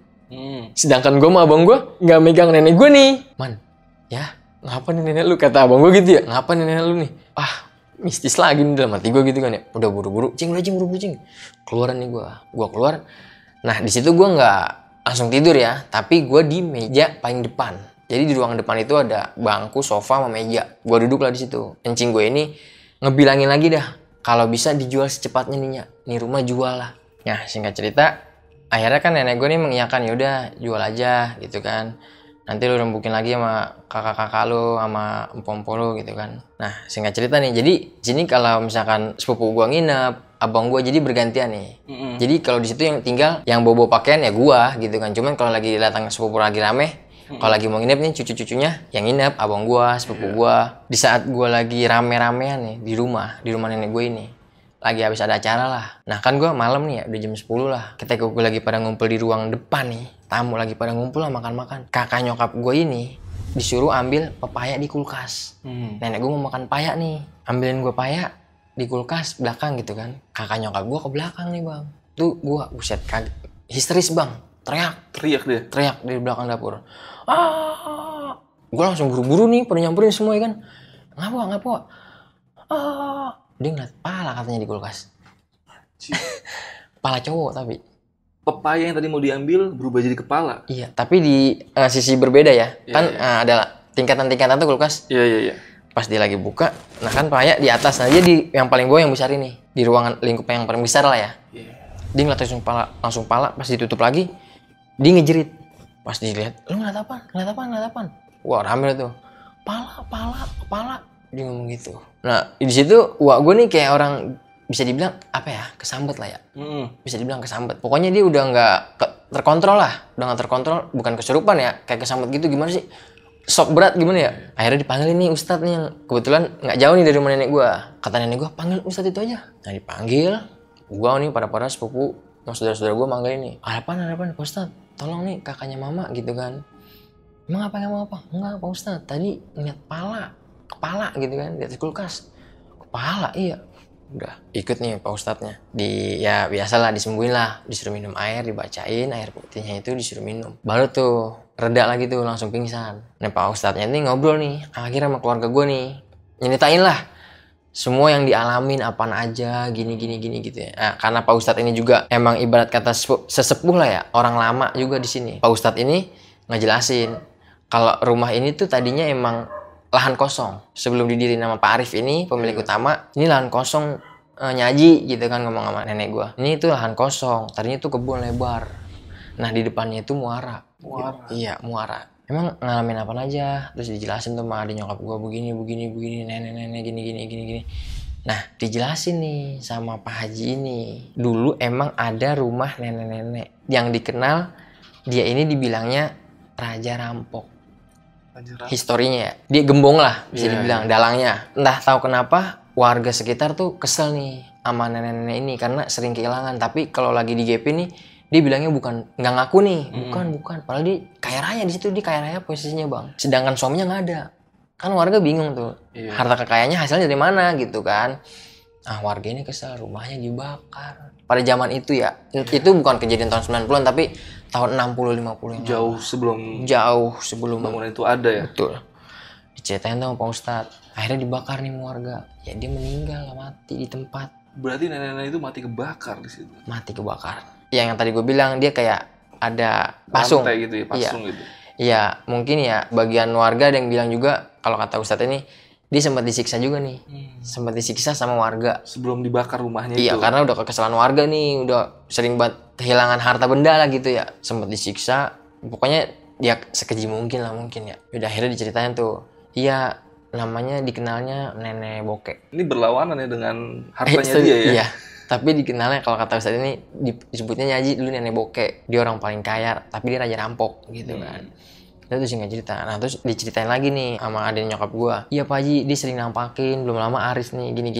Speaker 1: Sedangkan gue sama abang gue nggak megang nenek gue nih. Man, ya ngapa nih nenek lu, kata abang gue gitu ya, ngapa nih nenek lu nih. Mistis lagi nih dalam hati gue gitu kan ya. Udah buru-buru, cing. Keluaran nih gue keluar. Nah di situ gue nggak langsung tidur ya, tapi gue di meja paling depan. Jadi di ruangan depan itu ada bangku, sofa, sama meja. Gue duduk lah di situ. Encing gue ini ngebilangin lagi dah, kalau bisa dijual secepatnya nih rumah jual lah. Nah singkat cerita, akhirnya kan nenek gue nih mengiyakan, yaudah jual aja gitu kan. Nanti lu rembukin lagi sama kakak-kakak lu, sama empom-empom lu gitu kan. Nah singkat cerita nih, jadi sini kalau misalkan sepupu gua nginep, abang gua jadi bergantian nih. Jadi kalau di situ yang tinggal yang bobo pakaian ya gua gitu kan. Cuman kalau lagi datang sepupu lagi rame, kalau lagi mau nginep nih cucu-cucunya yang nginep abang gua, sepupu gua. Di saat gua lagi rame-ramean nih di rumah nenek gue ini, lagi habis ada acara lah. Nah kan gue malam nih ya, udah jam 10 lah. Ketika gue lagi pada ngumpul di ruang depan nih, tamu lagi pada ngumpul lah makan-makan. Kakak nyokap gue ini disuruh ambil pepaya di kulkas. Nenek gue mau makan paya nih, ambilin gue paya di kulkas belakang gitu kan. Kakak nyokap gue ke belakang nih bang. Tuh gue buset kaget, histeris bang, teriak di belakang dapur. Gue langsung buru-buru nih pada nyamperin semua ya kan. Ngapa? Dia ngeliat pala katanya di kulkas. Pala cowok tapi.
Speaker 2: pepaya yang tadi mau diambil berubah jadi kepala.
Speaker 1: Iya, tapi di sisi berbeda ya.
Speaker 2: Iya,
Speaker 1: Kan
Speaker 2: iya.
Speaker 1: ada tingkatan-tingkatan tuh kulkas.
Speaker 2: Iya.
Speaker 1: Pas dia lagi buka, nah kan pepaya di atas. Nah dia di yang paling bawah yang besar ini. Di ruangan lingkup yang paling besar lah ya.
Speaker 2: Iya.
Speaker 1: Dia ngeliat langsung pala. Pas ditutup lagi, dia ngejerit. Pas dilihat, lu ngeliat apaan? Wah rame tuh. Pala. Dia ngomong gitu. Nah di situ, wah gue nih kayak orang bisa dibilang apa ya, kesambet lah ya. Bisa dibilang kesambet. Pokoknya dia udah nggak terkontrol lah. Udah nggak terkontrol, bukan kesurupan ya. Kayak kesambet gitu, gimana sih? Sok berat gimana ya? Akhirnya dipanggil nih Ustadz nih yang kebetulan nggak jauh nih dari rumah nenek gue. Kata nenek gue, panggil Ustadz itu aja. Nah dipanggil, gue nih pada sepupu, sama saudara-saudara gue manggil ini. Apaan Pak Ustadz? Tolong nih kakaknya mama gitu kan. Emang apa? Enggak Pak Ustadz, tadi ngeliat kepala gitu kan, di atas kulkas. Kepala, iya. Udah ikut nih Pak Ustadznya. Ya biasalah disembuhin lah, disuruh minum air, dibacain air putihnya itu disuruh minum. Baru tuh reda lagi tuh, langsung pingsan. Nah Pak Ustadznya ini ngobrol nih akhirnya sama keluarga gue nih, nyeritain lah semua yang dialamin apaan aja gini gitu ya. Nah, karena Pak Ustadz ini juga emang ibarat kata sesepuh lah ya, orang lama juga di sini. Pak Ustadz ini ngejelasin kalau rumah ini tuh tadinya emang lahan kosong sebelum didiriin nama Pak Arif ini, pemilik utama. Ini lahan kosong, nyaji gitu kan, ngomong sama nenek gua. Ini tuh lahan kosong, tadinya tuh kebun lebar. Nah di depannya itu muara. Iya muara. Emang ngalamin apa aja? Terus dijelasin tuh sama adik nyokap gua begini, nenek gini. Nah dijelasin nih sama Pak Haji ini. Dulu emang ada rumah nenek-nenek yang dikenal, dia ini dibilangnya Raja Rampok. Historinya ya, dia gembong lah bisa dibilang, dalangnya. Entah tahu kenapa warga sekitar tuh kesel nih sama nenek-nenek ini karena sering kehilangan. Tapi kalau lagi di GP nih, dia bilangnya nggak ngaku nih, bukan. Padahal dia kaya raya di situ, dia kaya raya posisinya bang. Sedangkan suaminya nggak ada. Kan warga bingung tuh, harta kekayaannya hasilnya dari mana gitu kan. Nah warga ini kesel, rumahnya dibakar. Pada zaman itu ya, itu bukan kejadian tahun 90-an tapi tahun 60-50 yang
Speaker 2: Jauh sebelum bangunan itu ada ya?
Speaker 1: Betul. Diceritain sama Pak Ustadz. Akhirnya dibakar nih warga. Ya dia meninggal, mati di tempat.
Speaker 2: Berarti nenek-nenek itu mati kebakar di situ?
Speaker 1: Mati kebakar. Yang tadi gue bilang, dia kayak ada pasung.
Speaker 2: Lantai gitu ya, pasung gitu.
Speaker 1: Iya, mungkin ya bagian warga ada yang bilang juga, kalau kata Ustadz ini, dia sempat disiksa juga nih. Sempat disiksa sama warga.
Speaker 2: Sebelum dibakar rumahnya
Speaker 1: itu. Iya, karena udah kekesalan warga nih, udah sering banget kehilangan harta benda lah gitu ya. Sempat disiksa, pokoknya dia sekeji mungkin lah mungkin ya. Udah akhirnya diceritain tuh, iya namanya dikenalnya nenek bokek.
Speaker 2: Ini berlawanan ya dengan hartanya dia ya?
Speaker 1: Iya, tapi dikenalnya kalau kata Ustadz ini disebutnya Nyaji dulu nenek bokek. Dia orang paling kaya, tapi dia raja rampok gitu kan. Itu singkat cerita. Nah terus diceritain lagi nih sama adik nyokap gua. Iya Pak Haji, dia sering nampakin, belum lama Aris nih gini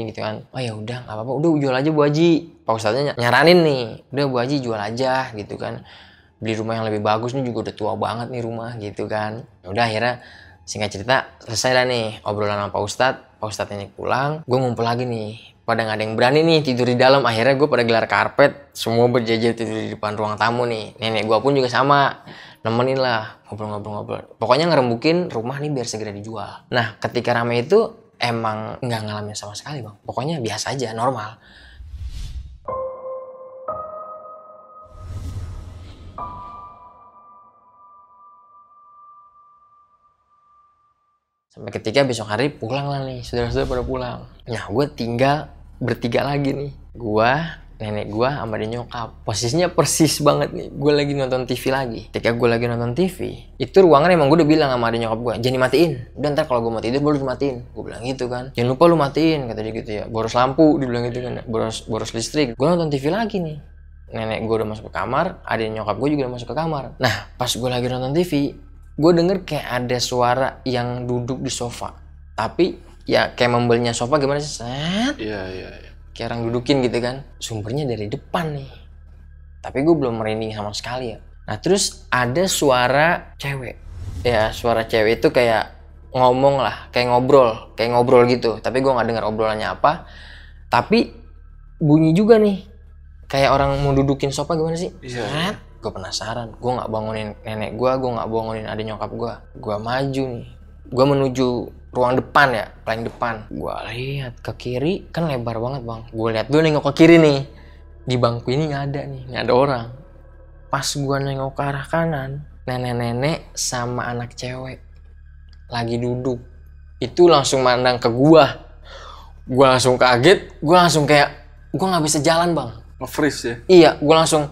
Speaker 1: gitu kan. Oh ya udah nggak apa-apa, udah jual aja Bu Haji. Pak Ustadznya nyaranin nih, udah Bu Haji jual aja gitu kan. Beli rumah yang lebih bagus nih, juga udah tua banget nih rumah gitu kan. Udah akhirnya singkat cerita selesai dah nih obrolan sama Pak Ustadz. Pak Ustadz ini pulang, gue ngumpul lagi nih. Pada nggak ada yang berani nih tidur di dalam. Akhirnya gue pada gelar karpet, semua berjejer tidur di depan ruang tamu nih. Nenek gue pun juga sama, nemenin lah ngobrol. Pokoknya ngerembukin rumah nih biar segera dijual. Nah ketika rame itu emang nggak ngalamin sama sekali bang. Pokoknya biasa aja, normal. Sampai ketika besok hari pulang lah nih, saudara-saudara pada pulang. Nah gue tinggal bertiga lagi nih. Gue, nenek gue, sama dia nyokap. Posisinya persis banget nih, gue lagi nonton TV lagi. Ketika gue lagi nonton TV, itu ruangan emang gue udah bilang sama dia nyokap gue, jangan dimatiin. Udah ntar kalau gue mau tidur baru dimatiin. Gue bilang gitu kan. Jangan lupa lu matiin, kata dia gitu ya. Boros lampu, dibilang gitu kan. Boros listrik. Gue nonton TV lagi nih. Nenek gue udah masuk ke kamar, adik nyokap gue juga udah masuk ke kamar. Nah pas gue lagi nonton TV, gue denger kayak ada suara yang duduk di sofa. Tapi ya kayak membelinya sofa gimana sih? Set.
Speaker 2: Iya.
Speaker 1: Kayak orang dudukin gitu kan. Sumbernya dari depan nih. Tapi gue belum merinding sama sekali ya. Nah terus ada suara cewek. Ya suara cewek itu kayak ngomong lah. Kayak ngobrol gitu. Tapi gue gak dengar obrolannya apa. Tapi bunyi juga nih. Kayak orang mau dudukin sofa gimana sih?
Speaker 2: Iya.
Speaker 1: Gue penasaran. Gue gak bangunin nenek gue gak bangunin adik nyokap gue. Gue maju nih. Gue menuju ruang depan ya, paling depan. Gue lihat ke kiri, kan lebar banget bang. Gue lihat dulu nengok ke kiri nih. di bangku ini nggak ada orang. Pas gue nengok ke arah kanan, nenek-nenek sama anak cewek lagi duduk. Itu langsung mandang ke gue langsung kaget, gue langsung kayak gue nggak bisa jalan bang.
Speaker 2: Nge-freeze ya?
Speaker 1: Iya, gue langsung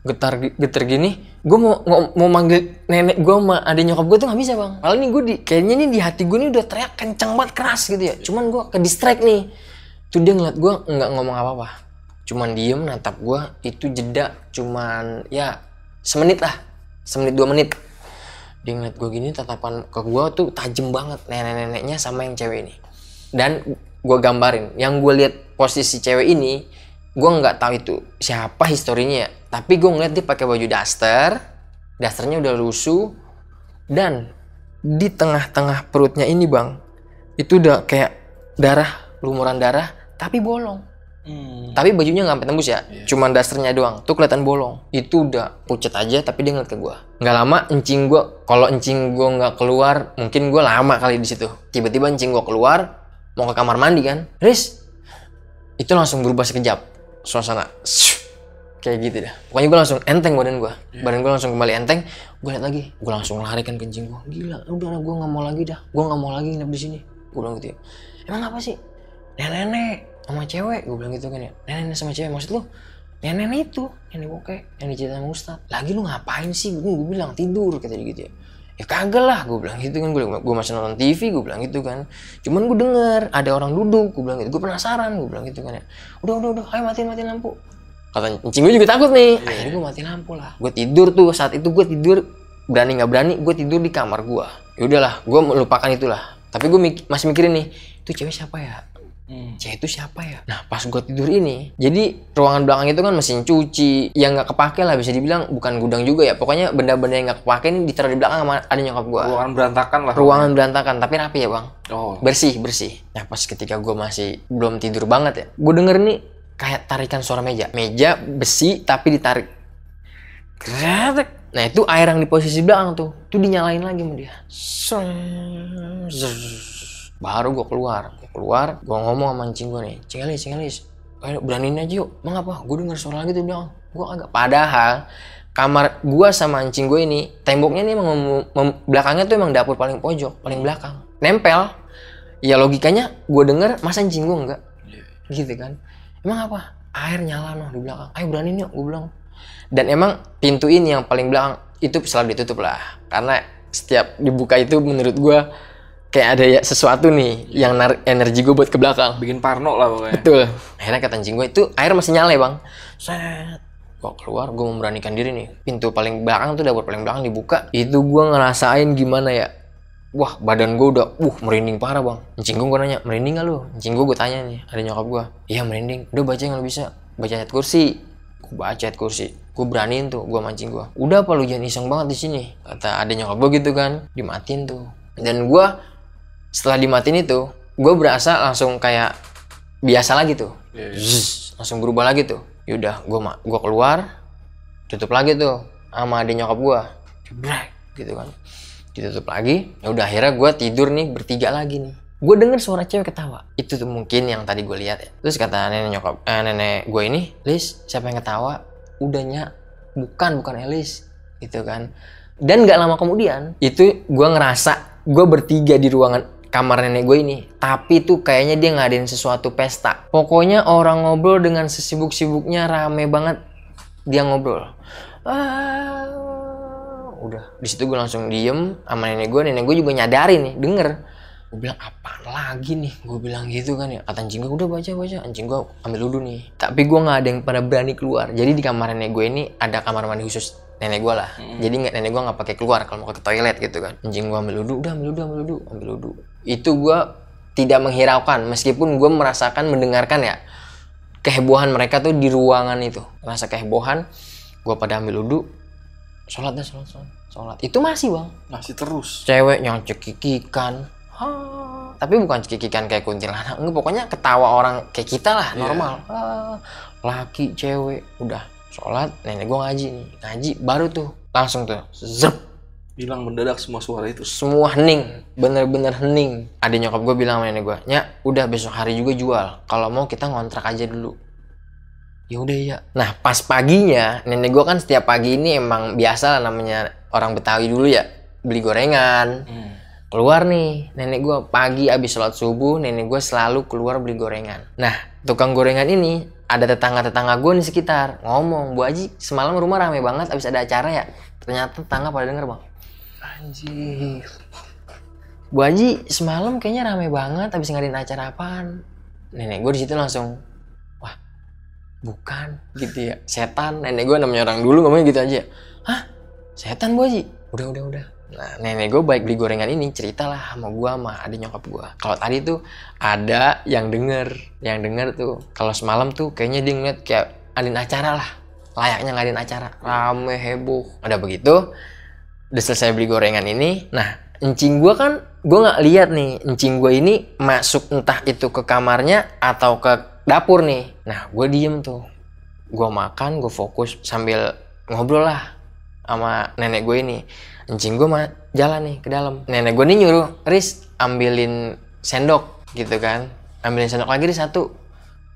Speaker 1: getar gini. Gue mau manggil nenek gue sama adik nyokap gue tuh nggak bisa bang. Padahal nih gue kayaknya nih di hati gue nih udah teriak kencang banget, keras gitu ya. Cuman gue ke distract nih. Tuh dia ngeliat gue nggak ngomong apa-apa. Cuman diem natap gue. Itu jeda cuman ya semenit 2 menit. Dia ngeliat gue gini, tatapan ke gue tuh tajem banget, nenek-neneknya sama yang cewek ini. Dan gue gambarin, yang gue lihat posisi cewek ini, gue nggak tahu itu siapa historinya ya. Tapi gue ngeliat dia pakai baju dasternya udah lusuh, dan di tengah-tengah perutnya ini bang, itu udah kayak lumuran darah, tapi bolong. Tapi bajunya nggak sampai tembus ya, cuman dasternya doang, tuh kelihatan bolong. Itu udah pucet aja, tapi dia ngeliat ke gue. Nggak lama, kalau encing gue nggak keluar, mungkin gue lama kali di situ. Tiba-tiba encing gue keluar, mau ke kamar mandi kan, Riz, itu langsung berubah sekejap suasana. Kayak gitu dah. Pokoknya gue langsung enteng badan gue langsung kembali enteng. Gue liat lagi, gue langsung lari kan ke encing gue. Gila, udah gue nggak mau lagi dah. Gue nggak mau lagi nginep di sini. Gue bilang gitu ya. Emang apa sih? Nenek sama cewek, gue bilang gitu kan ya. Nenek sama cewek, maksud lu? Nenek itu, nenek bokeh, yang diceritain sama Ustadz. Lagi lu ngapain sih? Gue bilang tidur, kata dia gitu ya. Ya kagak lah, gue bilang gitu kan. Gue masih nonton TV, gue bilang gitu kan. Cuman gue denger ada orang duduk, gue bilang gitu. Gue penasaran, gue bilang gitu kan ya. Udah, ayo matiin lampu. Kata encing gue juga takut nih. Akhirnya gue matiin lampu lah. Gue tidur tuh, saat itu gue tidur, berani nggak berani, gue tidur di kamar gue. Ya udahlah, gue melupakan itulah. Tapi gue masih mikirin nih, itu cewek siapa ya? Cewek itu siapa ya? Nah pas gue tidur ini, jadi ruangan belakang itu kan mesin cuci yang nggak kepake lah, bisa dibilang bukan gudang juga ya. Pokoknya benda-benda yang nggak kepake ini ditaruh di belakang sama ada nyokap gue.
Speaker 2: Ruangan berantakan lah.
Speaker 1: Ruangan berantakan, tapi rapi ya bang.
Speaker 2: Oh.
Speaker 1: Bersih. Nah pas ketika gue masih belum tidur banget ya, gue denger nih kayak tarikan suara meja besi tapi ditarik. Nah itu air yang di posisi belakang tuh dinyalain lagi sama dia. Baru gue keluar, gue ngomong sama encing gue nih, Cingelis, beraniin aja yuk. Emang apa? Gue denger suara lagi tuh bilang, gue agak. Padahal kamar gue sama encing gue ini, temboknya nih emang belakangnya tuh emang dapur paling pojok, paling belakang, nempel. Ya logikanya gue denger, masa encing gue enggak? Gitu kan? Emang apa? Air nyala noh di belakang. Ayo beraniin yuk, gue bilang. Dan emang pintu ini yang paling belakang itu selalu ditutup lah, karena setiap dibuka itu menurut gue kayak ada ya sesuatu nih yang narik energi gue buat ke belakang.
Speaker 2: Bikin parno lah pokoknya.
Speaker 1: Betul. Akhirnya kata anjing gue, itu air masih nyala ya bang. Set. Gue keluar, gue memberanikan diri nih. Pintu paling belakang tuh, dapur paling belakang dibuka. Itu gue ngerasain gimana ya. Wah badan gue udah merinding parah bang. Anjing gue nanya, merinding gak lu? Anjing gue tanya nih, ada nyokap gue. Iya merinding. Udah baca yang lu bisa. Baca ayat kursi. Gue baca ayat kursi. Gue beraniin tuh, gue mancing gue. Udah apa lu jangan iseng banget di sini. Kata ada nyokap gue gitu kan. Dimatiin tuh. Dan gue setelah dimatiin itu, gue berasa langsung kayak biasa lagi tuh. Zzz, langsung berubah lagi tuh. Yaudah, gue keluar, tutup lagi tuh sama adik nyokap gue. Jebrek gitu kan. Ditutup lagi. Ya udah akhirnya gue tidur nih bertiga lagi nih. Gue denger suara cewek ketawa. Itu tuh mungkin yang tadi gue lihat ya. Terus kata nenek gue ini, Lis, siapa yang ketawa? Udahnya, bukan Elis, gitu kan. Dan nggak lama kemudian, itu gue ngerasa gue bertiga di ruangan kamar nenek gue ini, tapi tuh kayaknya dia ngadain sesuatu pesta. Pokoknya orang ngobrol dengan sesibuk-sibuknya, rame banget dia ngobrol. Udah di situ gue langsung diem sama nenek gue juga nyadarin nih, denger. Gue bilang apaan lagi nih, gue bilang gitu kan ya. Kata anjing gue udah baca, anjing gue ambil wudhu nih. Tapi gue nggak ada yang pada berani keluar. Jadi di kamar nenek gue ini ada kamar mandi khusus nenek gue lah. Jadi nenek gue nggak pakai keluar kalau mau ke toilet gitu kan. Anjing gue ambil wudhu. Itu gue tidak menghiraukan, meskipun gue merasakan, mendengarkan ya kehebohan mereka tuh di ruangan itu. Rasa kehebohan, gue pada ambil wudhu, sholat. Itu masih bang,
Speaker 2: masih terus.
Speaker 1: Cewek yang cekikikan, tapi bukan cekikikan kayak kuntilanak, pokoknya ketawa orang kayak kita lah, normal. Laki, cewek, udah sholat, nenek gue ngaji, baru tuh langsung tuh, zep.
Speaker 2: Hilang mendadak semua suara itu.
Speaker 1: Semua hening, bener-bener hening. Ada nyokap gue bilang sama nenek gue, Nya, udah besok hari juga jual. Kalau mau kita ngontrak aja dulu. Ya udah ya. Nah pas paginya, nenek gue kan setiap pagi ini emang biasa lah namanya orang Betawi dulu ya, beli gorengan. Keluar nih, nenek gue pagi abis sholat subuh, nenek gue selalu keluar beli gorengan. Nah tukang gorengan ini ada tetangga-tetangga gue di sekitar ngomong, Bu Haji semalam rumah rame banget abis ada acara ya. Ternyata tetangga pada denger bang. Anjir. Bu Haji semalam kayaknya rame banget abis ngadain acara apaan? Nenek gue di situ langsung, wah bukan gitu ya, setan. Nenek gue namanya orang dulu ngomongnya gitu aja. Hah? Setan Bu Haji? Udah. Nah nenek gue baik beli gorengan ini ceritalah sama gue sama adik nyokap gue. Kalau tadi tuh ada yang denger tuh kalau semalam tuh kayaknya dia ngeliat kayak ngadain acara lah, layaknya ngadain acara, rame heboh. Ada begitu, udah selesai beli gorengan ini. Nah encing gue kan, gue nggak lihat nih encing gue ini masuk entah itu ke kamarnya atau ke dapur nih. Nah gue diem tuh, gue makan, gue fokus sambil ngobrol lah sama nenek gue ini. Encing gue mah jalan nih ke dalam. Nenek gue nih nyuruh, Riz ambilin sendok gitu kan. Ambilin sendok lagi Riz satu.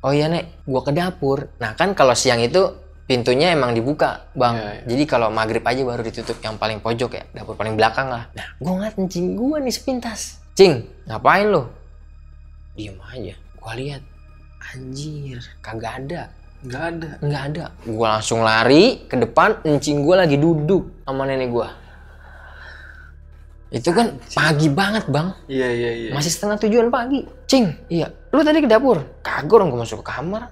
Speaker 1: Oh iya nek, gue ke dapur. Nah kan kalau siang itu pintunya emang dibuka bang. Ya. Jadi kalau maghrib aja baru ditutup yang paling pojok ya. Dapur paling belakang lah. Nah gue ngeliat encing gue nih sepintas. Cing, ngapain lo? Diem aja. Gue lihat, anjir kagak ada. Nggak ada. Gue langsung lari ke depan, encing gue lagi duduk sama nenek gue. Itu kan pagi banget bang.
Speaker 2: Iya.
Speaker 1: Masih 6:30 pagi. Cing, iya. Lu tadi ke dapur? Kagak, orang gue masuk ke kamar.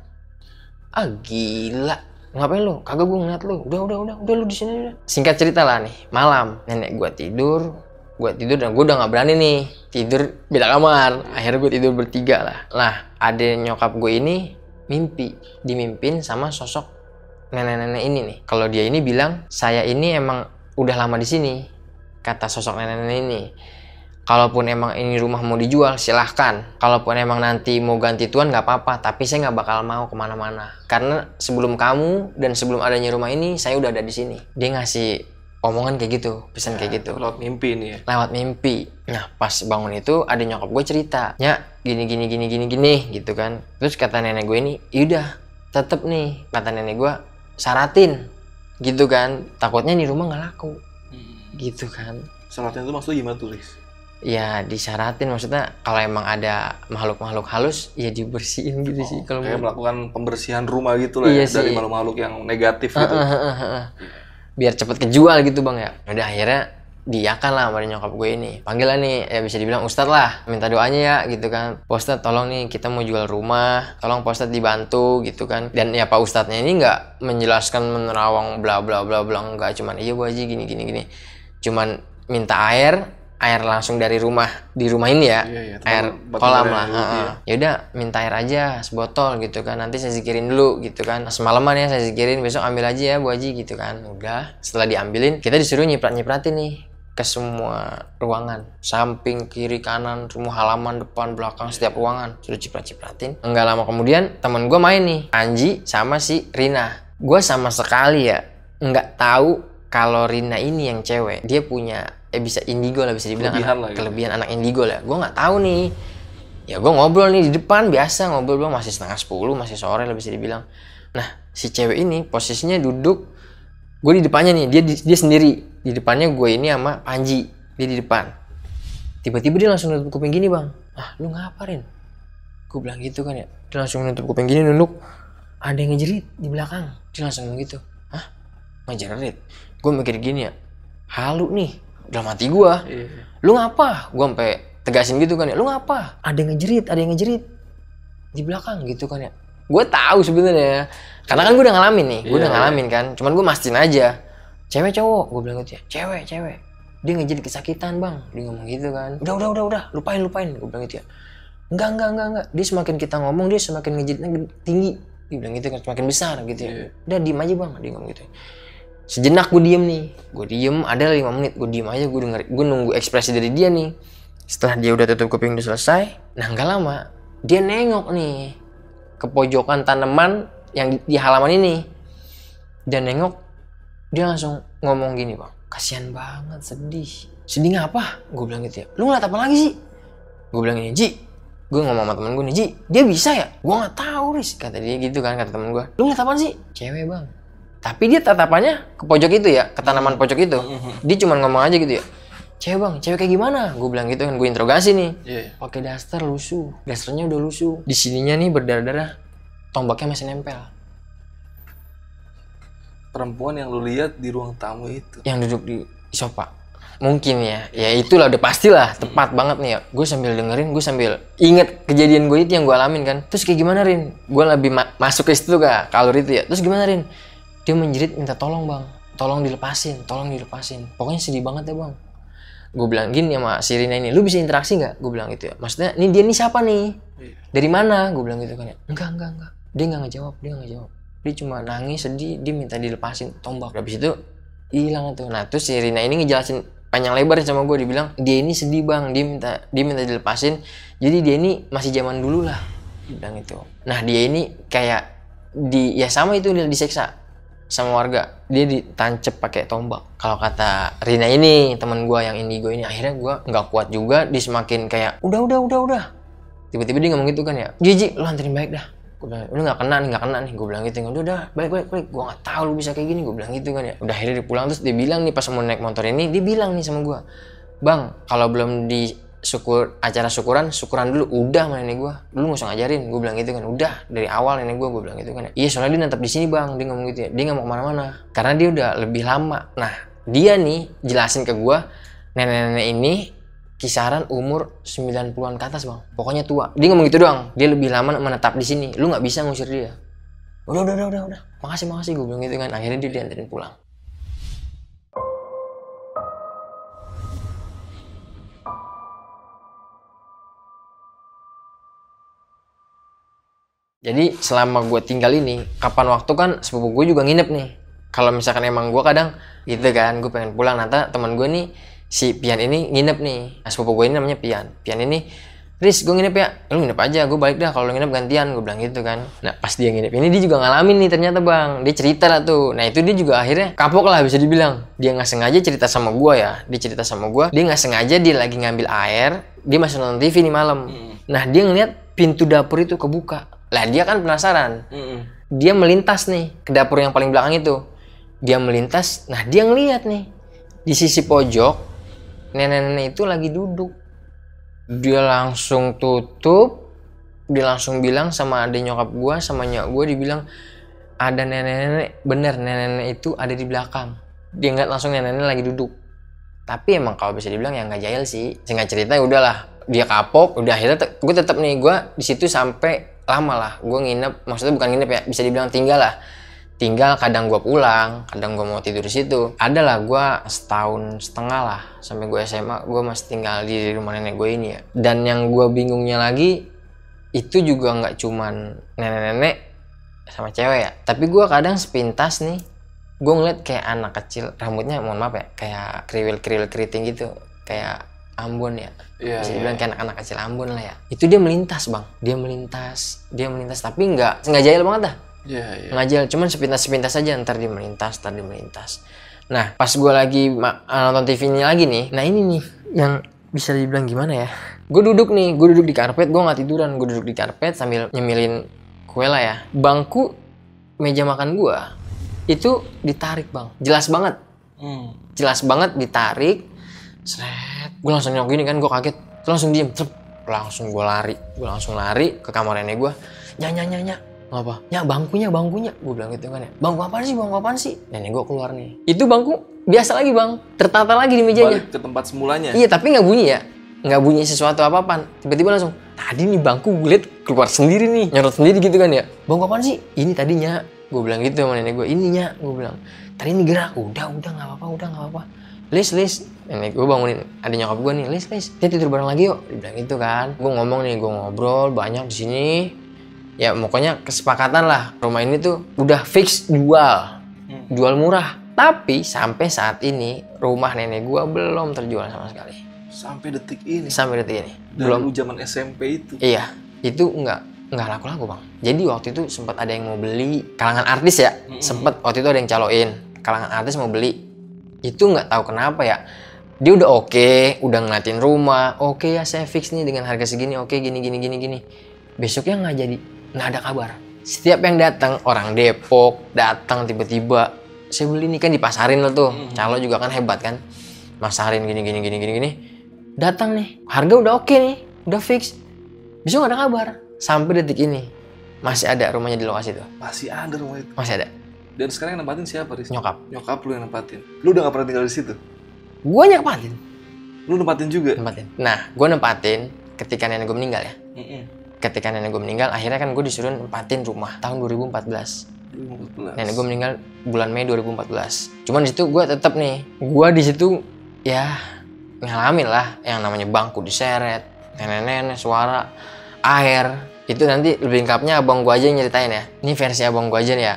Speaker 1: Ah gila. Ngapain lu? Kagak, gue ngeliat lu. Udah lu di sini. Singkat cerita lah nih, malam nenek gue tidur dan gue udah nggak berani nih tidur beda kamar. Akhirnya gue tidur bertiga lah. Lah, ada nyokap gue ini dimimpin sama sosok nenek-nenek ini nih. Kalau dia ini bilang, saya ini emang udah lama di sini. Kata sosok nenek-nenek ini, kalaupun emang ini rumah mau dijual silahkan, kalaupun emang nanti mau ganti tuan nggak apa-apa, tapi saya nggak bakal mau kemana-mana karena sebelum kamu dan sebelum adanya rumah ini saya udah ada di sini. Dia ngasih omongan kayak gitu, pesan kayak gitu
Speaker 2: lewat mimpi nih ya.
Speaker 1: Lewat mimpi. Nah pas bangun itu ada nyokap gue cerita, Nyak gini gitu kan. Terus kata nenek gue ini, yaudah tetep nih, kata nenek gue syaratin gitu kan, takutnya di rumah nggak laku. Gitu kan.
Speaker 2: Syaratnya itu maksudnya gimana tuh, Riz?
Speaker 1: Ya disyaratin, maksudnya kalau emang ada makhluk-makhluk halus ya dibersihin gitu sih. Kalau
Speaker 2: kayak melakukan pembersihan rumah gitu lah ya, dari makhluk-makhluk yang negatif gitu.
Speaker 1: Biar cepet kejual gitu bang ya. Udah akhirnya diakan lah sama nyokap gue ini. Panggil lah nih, ya bisa dibilang Ustadz lah, minta doanya ya gitu kan. Pak Ustadz tolong nih kita mau jual rumah, tolong Pak Ustadz dibantu gitu kan. Dan ya Pak Ustadznya ini nggak menjelaskan menerawang bla bla bla bla, nggak, cuman iya Bu Haji gini. Cuman minta air langsung dari rumah, di rumah ini ya, air kolam lah. Ya udah minta air aja sebotol gitu kan, nanti saya zikirin dulu gitu kan, semalaman ya saya zikirin, besok ambil aja ya Bu Haji gitu kan. Udah, setelah diambilin kita disuruh nyipratin nih ke semua ruangan, samping, kiri, kanan, semua halaman, depan, belakang, setiap ruangan suruh cipratin. Enggak lama kemudian temen gue main nih, Anji sama si Rina. Gue sama sekali ya nggak tahu kalau Rina ini yang cewek, dia punya bisa indigo lah, bisa dibilang kelebihan anak indigo lah. Gue nggak tahu nih. Ya gue ngobrol nih di depan, biasa ngobrol bang, masih 9:30, masih sore lah bisa dibilang. Nah si cewek ini posisinya duduk, gue di depannya nih, dia sendiri di depannya gue ini sama Panji, dia di depan. Tiba-tiba dia langsung nutup kuping gini bang. Ah lu ngapain? Gue bilang gitu kan ya. Dia langsung nutup kuping gini, nunduk. Ada yang ngejerit di belakang. Dia langsung ngomong gitu. Hah? Ngejerit? Gue mikir gini ya, halu nih dalam hati gue. Lu ngapa? Gue sampai tegasin gitu kan ya, lu ngapa? Ada yang ngejerit di belakang gitu kan ya. Gue tahu sebenarnya, karena kan gue udah ngalamin nih, gue udah ngalamin kan. Cuman gue mastiin aja, cewek cowok, gue bilang gitu ya, cewek. Dia ngejerit kesakitan bang, dia ngomong gitu kan. Udah, lupain, gue bilang gitu ya. Enggak. Dia semakin kita ngomong, dia semakin ngejeritnya tinggi. Dia bilang gitu kan, semakin besar gitu ya. Udah diem aja bang, dia ngomong gitu. Sejenak gue diem ada 5 menit, gue diem aja, gue nunggu ekspresi dari dia nih. Setelah dia udah tutup kuping udah selesai, nah nggak lama dia nengok nih ke pojokan tanaman yang di halaman ini. Dia nengok, dia langsung ngomong gini bang, kasihan banget, sedih ngapa? Gue bilang gitu ya, lu ngeliat apa lagi sih? Gue bilang gini, Ji, Gue ngomong sama temen gue nih, Ji, dia bisa ya? Gue nggak tahu, Riz. Kata dia gitu kan, kata temen gue. Lu ngeliat apaan sih? Cewek bang. Tapi dia tatapannya ke pojok itu ya, ke tanaman pojok itu. Dia cuma ngomong aja gitu ya. Cewek bang, cewek kayak gimana? Gue bilang gitu kan, gue interogasi nih. Pakai daster lusuh, dasternya udah lusuh. Di sininya nih berdarah-darah, tombaknya masih nempel.
Speaker 2: Perempuan yang lu lihat di ruang tamu itu.
Speaker 1: Yang duduk di sofa. Mungkin ya itulah udah pastilah tepat banget nih ya. Gue sambil dengerin, gue sambil inget kejadian gue itu yang gue alamin kan. Terus kayak gimana Rin? Gue lebih masuk ke situ kak, kalor itu ya. Terus gimana Rin? Dia menjerit minta tolong bang, tolong dilepasin. Pokoknya sedih banget ya bang. Gue bilang gini sama si Rina ini, lu bisa interaksi nggak? Gue bilang gitu ya. Maksudnya, nih dia nih siapa nih? Dari mana? Gue bilang gitu kan ya. Enggak. Dia nggak ngejawab. Dia cuma nangis sedih, dia minta dilepasin tombak. Habis itu hilang tuh. Nah terus si Rina ini ngejelasin panjang lebar sama gue, dibilang dia ini sedih bang, dia minta dilepasin, jadi dia ini masih zaman dulu lah, dia bilang itu. Nah dia ini kayak ya sama itu, dia diseksa sama warga, dia ditancep pakai tombak. Kalau kata Rina ini teman gue yang indigo ini, akhirnya gue nggak kuat juga, dia semakin kayak udah. Tiba-tiba dia ngomong gitu kan ya, Ji lu anterin balik dah. Gue bilang, lu nggak kena nih, gue bilang gitu. Udah balik, gue nggak tahu lu bisa kayak gini, gue bilang gitu kan ya. Udah akhirnya dia pulang, terus dia bilang nih pas mau naik motor ini, dia bilang nih sama gue, bang kalau belum acara syukuran dulu, udah sama nenek gue, lu nggak usah ngajarin, gue bilang gitu kan. Udah dari awal nenek gue bilang gitu kan ya. Iya soalnya dia netap di sini bang, dia ngomong gitu ya, dia nggak mau kemana-mana karena dia udah lebih lama. Nah dia nih jelasin ke gue, nenek-nenek ini kisaran umur 90-an ke atas bang, pokoknya tua. Dia ngomong gitu doang, dia lebih lama menetap di sini, lu nggak bisa ngusir dia. Udah, makasih gue bilang gitu kan. Akhirnya dia dianterin pulang. Jadi selama gue tinggal ini, kapan waktu kan sepupu gue juga nginep nih. Kalau misalkan emang gue kadang gitu kan, gue pengen pulang, nanti teman gue nih si Pian ini nginep nih. Nah, sepupu gue ini namanya Pian ini, Riz gue nginep ya, lu nginep aja, gue balik dah kalau lu nginep gantian, gue bilang gitu kan. Nah pas dia nginep ini, dia juga ngalamin nih ternyata bang, dia cerita lah tuh. Nah itu dia juga akhirnya kapok lah bisa dibilang. Dia nggak sengaja cerita sama gue ya, dia nggak sengaja, dia lagi ngambil air, dia masih nonton TV nih malam. Nah dia ngeliat pintu dapur itu kebuka, lah dia kan penasaran. Dia melintas nih ke dapur yang paling belakang itu, dia melintas. Nah dia ngeliat nih di sisi pojok nenek-nenek itu lagi duduk. Dia langsung tutup, dia langsung bilang sama adik nyokap gue, sama nyok gue, dibilang ada nenek-nenek, bener nenek-nenek itu ada di belakang. Dia ngeliat langsung nenek-nenek lagi duduk. Tapi emang kalau bisa dibilang ya nggak jahil sih. Singkat cerita ya udahlah, dia kapok. Udah akhirnya gue tetap nih, gue di situ sampai lama lah. Gue nginep, maksudnya bukan nginep ya, bisa dibilang tinggal lah. Tinggal, kadang gue pulang, kadang gue mau tidur di situ. Ada lah gue setahun setengah lah sampai gue SMA, gue masih tinggal di rumah nenek gue ini ya. Dan yang gue bingungnya lagi, itu juga nggak cuman nenek-nenek sama cewek ya, tapi gue kadang sepintas nih, gue ngeliat kayak anak kecil, rambutnya mohon maaf ya, kayak kriwil keriting gitu, kayak Ambon ya, bisa dibilang kayak anak-anak kecil Ambon lah ya. Itu dia melintas bang, dia melintas, tapi nggak jahil banget dah. Ngajal, cuman sepintas aja, ntar dia melintas. Nah pas gue lagi nonton TV-nya lagi nih, nah ini nih yang bisa dibilang gimana ya, gue duduk di karpet, gue nggak tiduran, gue duduk di karpet sambil nyemilin kue lah ya. Bangku meja makan gue itu ditarik bang, jelas banget ditarik. Seret, gue langsung nyok gini kan, gue kaget, langsung diem, langsung gue lari ke kamar nenek gue. Nyak apa? Ya bangkunya, gue bilang gitu kan ya. Bangku apaan sih? Nenek gue keluar nih. Itu bangku biasa lagi bang, tertata lagi di mejanya.
Speaker 2: Balik ke tempat semulanya.
Speaker 1: Iya tapi nggak bunyi sesuatu apa-apaan. Tiba-tiba langsung, tadi nih bangku gue liat keluar sendiri nih, nyorot sendiri gitu kan ya. Bangku apaan sih? Ini tadinya, gue bilang gitu sama nenek gue. Ininya, gue bilang. Tadi ini gerak, udah nggak apa-apa. Lis, nenek gue bangunin adik nyokap gue nih, Lis, kita tidur bareng lagi yuk. Dia bilang gitu kan. Gue ngomong nih, gue ngobrol banyak di sini. Ya pokoknya kesepakatan lah, rumah ini tuh udah fix jual murah. Tapi sampai saat ini rumah nenek gua belum terjual sama sekali.
Speaker 2: Sampai detik ini.
Speaker 1: Belum.
Speaker 2: Dulu zaman SMP itu.
Speaker 1: Iya, itu nggak laku bang. Jadi waktu itu sempat ada yang mau beli, kalangan artis ya. Sempat waktu itu ada yang caloin, kalangan artis mau beli. Itu nggak tahu kenapa ya, Dia udah oke, udah ngeliatin rumah. Oke ya saya fix nih dengan harga segini. Oke gini. Besoknya nggak jadi, nggak ada kabar. Setiap yang datang orang Depok datang tiba-tiba. Saya beli nih kan dipasarin lah tuh. Calo juga kan hebat kan. Masarin gini. Datang nih, harga udah oke nih, udah fix. Besok nggak ada kabar. Sampai detik ini masih ada rumahnya di lokasi tuh.
Speaker 2: Masih ada rumah itu.
Speaker 1: Masih ada.
Speaker 2: Dan sekarang yang nempatin siapa, Riz?
Speaker 1: Nyokap.
Speaker 2: Nyokap lu yang nempatin. Lu udah gak pernah tinggal di situ?
Speaker 1: Gue nempatin.
Speaker 2: Lu nempatin juga?
Speaker 1: Nempatin. Nah, gue nempatin ketika nenek gue meninggal ya. Ketika nenek gue meninggal, akhirnya kan gue disuruh nempatin rumah tahun 2014. Nenek gue meninggal bulan Mei 2014. Cuman di situ gue tetap nih, gue di situ ya ngalamin lah yang namanya bangku diseret, nenek-nenek, suara, air. Itu nanti lebih lengkapnya abang gue aja yang nyeritain ya. Ini versi abang gue aja nih ya.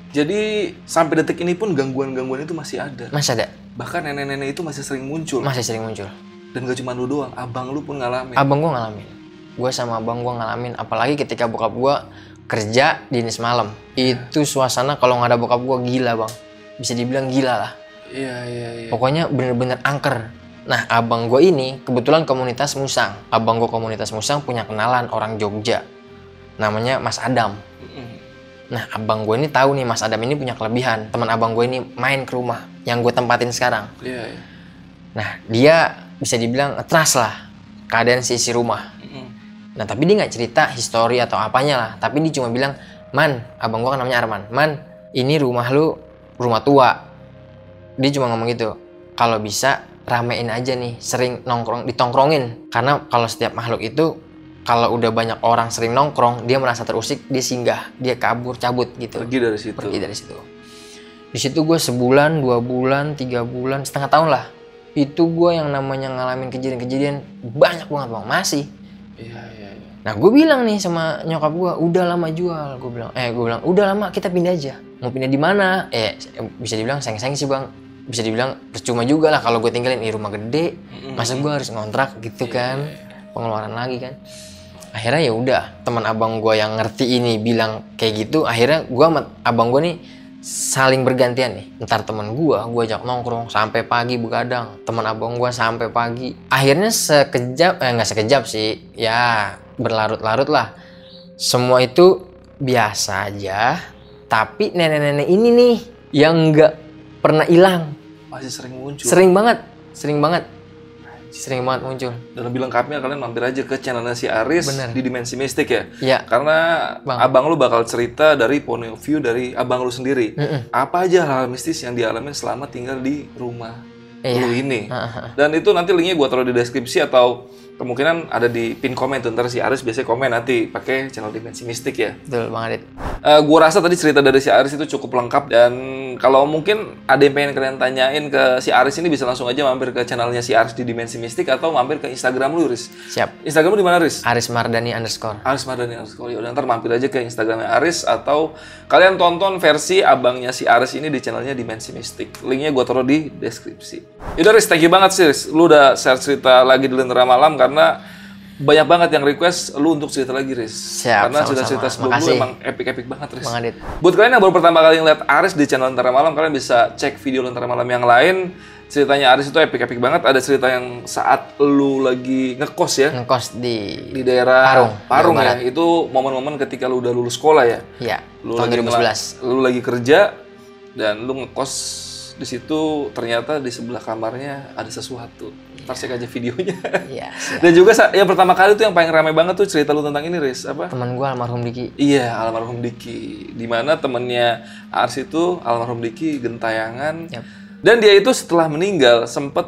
Speaker 2: Jadi sampai detik ini pun gangguan-gangguan itu masih ada.
Speaker 1: Masih ada.
Speaker 2: Bahkan nenek-nenek itu masih sering muncul.
Speaker 1: Masih sering muncul.
Speaker 2: Dan gak cuma lu doang, abang lu pun ngalamin.
Speaker 1: Abang gue ngalamin. Gue sama abang gue ngalamin. Apalagi ketika bokap gue kerja dinas malam. Itu suasana kalau nggak ada bokap gue gila bang. Bisa dibilang gila lah.
Speaker 2: Iya.
Speaker 1: Pokoknya bener-bener angker. Nah abang gue ini kebetulan komunitas musang. Abang gue komunitas musang punya kenalan orang Jogja. Namanya Mas Adam. Nah abang gue ini tahu nih Mas Adam ini punya kelebihan. Teman abang gue ini main ke rumah yang gue tempatin sekarang.
Speaker 2: Iya.
Speaker 1: Nah dia bisa dibilang trust lah keadaan si rumah. Nah tapi dia nggak cerita histori atau apanya lah. Tapi dia cuma bilang, Man, abang gue kan namanya Arman. Man, ini rumah lu rumah tua. Dia cuma ngomong gitu. Kalau bisa ramein aja nih, sering nongkrong, ditongkrongin. Karena kalau setiap makhluk itu kalau udah banyak orang sering nongkrong, dia merasa terusik, dia singgah, dia kabur, cabut gitu.
Speaker 2: Pergi dari situ.
Speaker 1: Di situ gue sebulan, 2 bulan, 3 bulan, setengah tahun lah. Itu gue yang namanya ngalamin kejadian-kejadian banyak banget bang, masih.
Speaker 2: Iya.
Speaker 1: Nah gue bilang nih sama nyokap gue, udah lama jual. Gue bilang, udah lama kita pindah aja. Mau pindah di mana? Bisa dibilang sayang-sayang sih bang. Bisa dibilang percuma juga lah kalau gue tinggalin di rumah gede. Masa gue harus ngontrak gitu kan? Pengeluaran lagi kan? Akhirnya ya udah, teman abang gue yang ngerti ini bilang kayak gitu. Akhirnya gue sama abang gue nih saling bergantian nih. Ntar teman gue ajak nongkrong sampai pagi begadang. Teman abang gue sampai pagi. Akhirnya nggak sekejap sih, ya berlarut-larut lah. Semua itu biasa aja. Tapi nenek-nenek ini nih yang nggak pernah hilang.
Speaker 2: Masih sering muncul.
Speaker 1: Sering banget muncul.
Speaker 2: Dan lebih lengkapnya kalian mampir aja ke channelnya si Aris.
Speaker 1: Bener.
Speaker 2: Di Dimensi Mistik ya.
Speaker 1: Iya.
Speaker 2: Karena
Speaker 1: Bang.
Speaker 2: abang lu bakal cerita dari point of view dari abang lu sendiri. Apa aja hal mistis yang dialamin selama tinggal di rumah lu ini. Dan itu nanti linknya gua taruh di deskripsi atau kemungkinan ada di pin komen tuh. Ntar si Aris biasanya komen nanti pakai channel Dimensi Mistik ya.
Speaker 1: Betul Bang Adit.
Speaker 2: Gua rasa tadi cerita dari si Aris itu cukup lengkap. Dan kalau mungkin ada yang pengen kalian tanyain ke si Aris ini, bisa langsung aja mampir ke channelnya si Aris di Dimensi Mistik atau mampir ke Instagram lu, Riz.
Speaker 1: Siap.
Speaker 2: Instagram lu di mana, Riz?
Speaker 1: Aris Mardani _
Speaker 2: Aris Mardani _ Yaudah, ntar mampir aja ke Instagramnya Aris atau kalian tonton versi abangnya si Aris ini di channelnya Dimensi Mistik. Linknya gue taruh di deskripsi. Yaudah Riz, thank you banget sih Riz. Lu udah share cerita lagi di Lentera Malam karena banyak banget yang request lu untuk cerita lagi Riz.
Speaker 1: Siap,
Speaker 2: karena
Speaker 1: sama-sama.
Speaker 2: cerita-cerita sebelum lu emang epic banget Riz.
Speaker 1: Bang Adit.
Speaker 2: Buat kalian yang baru pertama kali ngeliat Aris di channel Lentera Malam, kalian bisa cek video Lentera Malam yang lain. Ceritanya Aris itu epic banget. Ada cerita yang saat lu lagi ngekos ya.
Speaker 1: Ngekos di
Speaker 2: daerah Parung
Speaker 1: Jawa
Speaker 2: ya.
Speaker 1: Barat.
Speaker 2: Itu momen-momen ketika lu udah lulus sekolah ya.
Speaker 1: Iya.
Speaker 2: Lu
Speaker 1: Tahun
Speaker 2: lagi
Speaker 1: 2011.
Speaker 2: lu lagi kerja dan lu ngekos di situ, ternyata di sebelah kamarnya ada sesuatu. Ntar cek aja videonya.
Speaker 1: Iya.
Speaker 2: Dan juga yang pertama kali tuh yang paling ramai banget tuh cerita lu tentang ini, Riz. Apa?
Speaker 1: Teman gue almarhum Diki.
Speaker 2: Iya, almarhum Diki. Dimana temennya Aris itu almarhum Diki gentayangan.
Speaker 1: Yap.
Speaker 2: Dan dia itu setelah meninggal sempet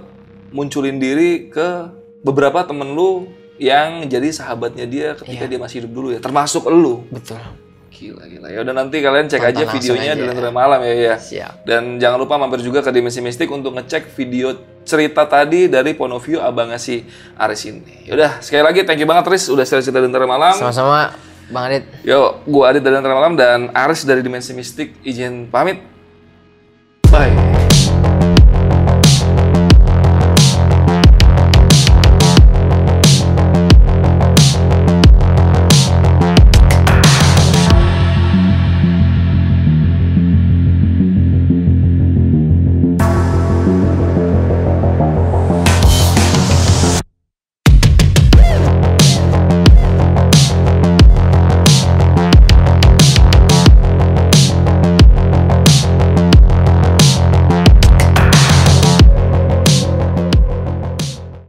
Speaker 2: munculin diri ke beberapa temen lu yang jadi sahabatnya dia ketika dia masih hidup dulu ya. Termasuk elu.
Speaker 1: Betul.
Speaker 2: Gila. Ya udah, nanti kalian cek aja
Speaker 1: Tonton
Speaker 2: videonya
Speaker 1: langsung
Speaker 2: di
Speaker 1: aja.
Speaker 2: Lentera Malam ya.
Speaker 1: Siap.
Speaker 2: Dan jangan lupa mampir juga ke Dimensi Mistik untuk ngecek video cerita tadi dari point of view abangnya si Aris ini. Yaudah, sekali lagi thank you banget Riz udah share cerita Lentera Malam.
Speaker 1: Sama-sama Bang Adit.
Speaker 2: Yo, gua Adit dari Lentera Malam dan Aris dari Dimensi Mistik izin pamit. Bye.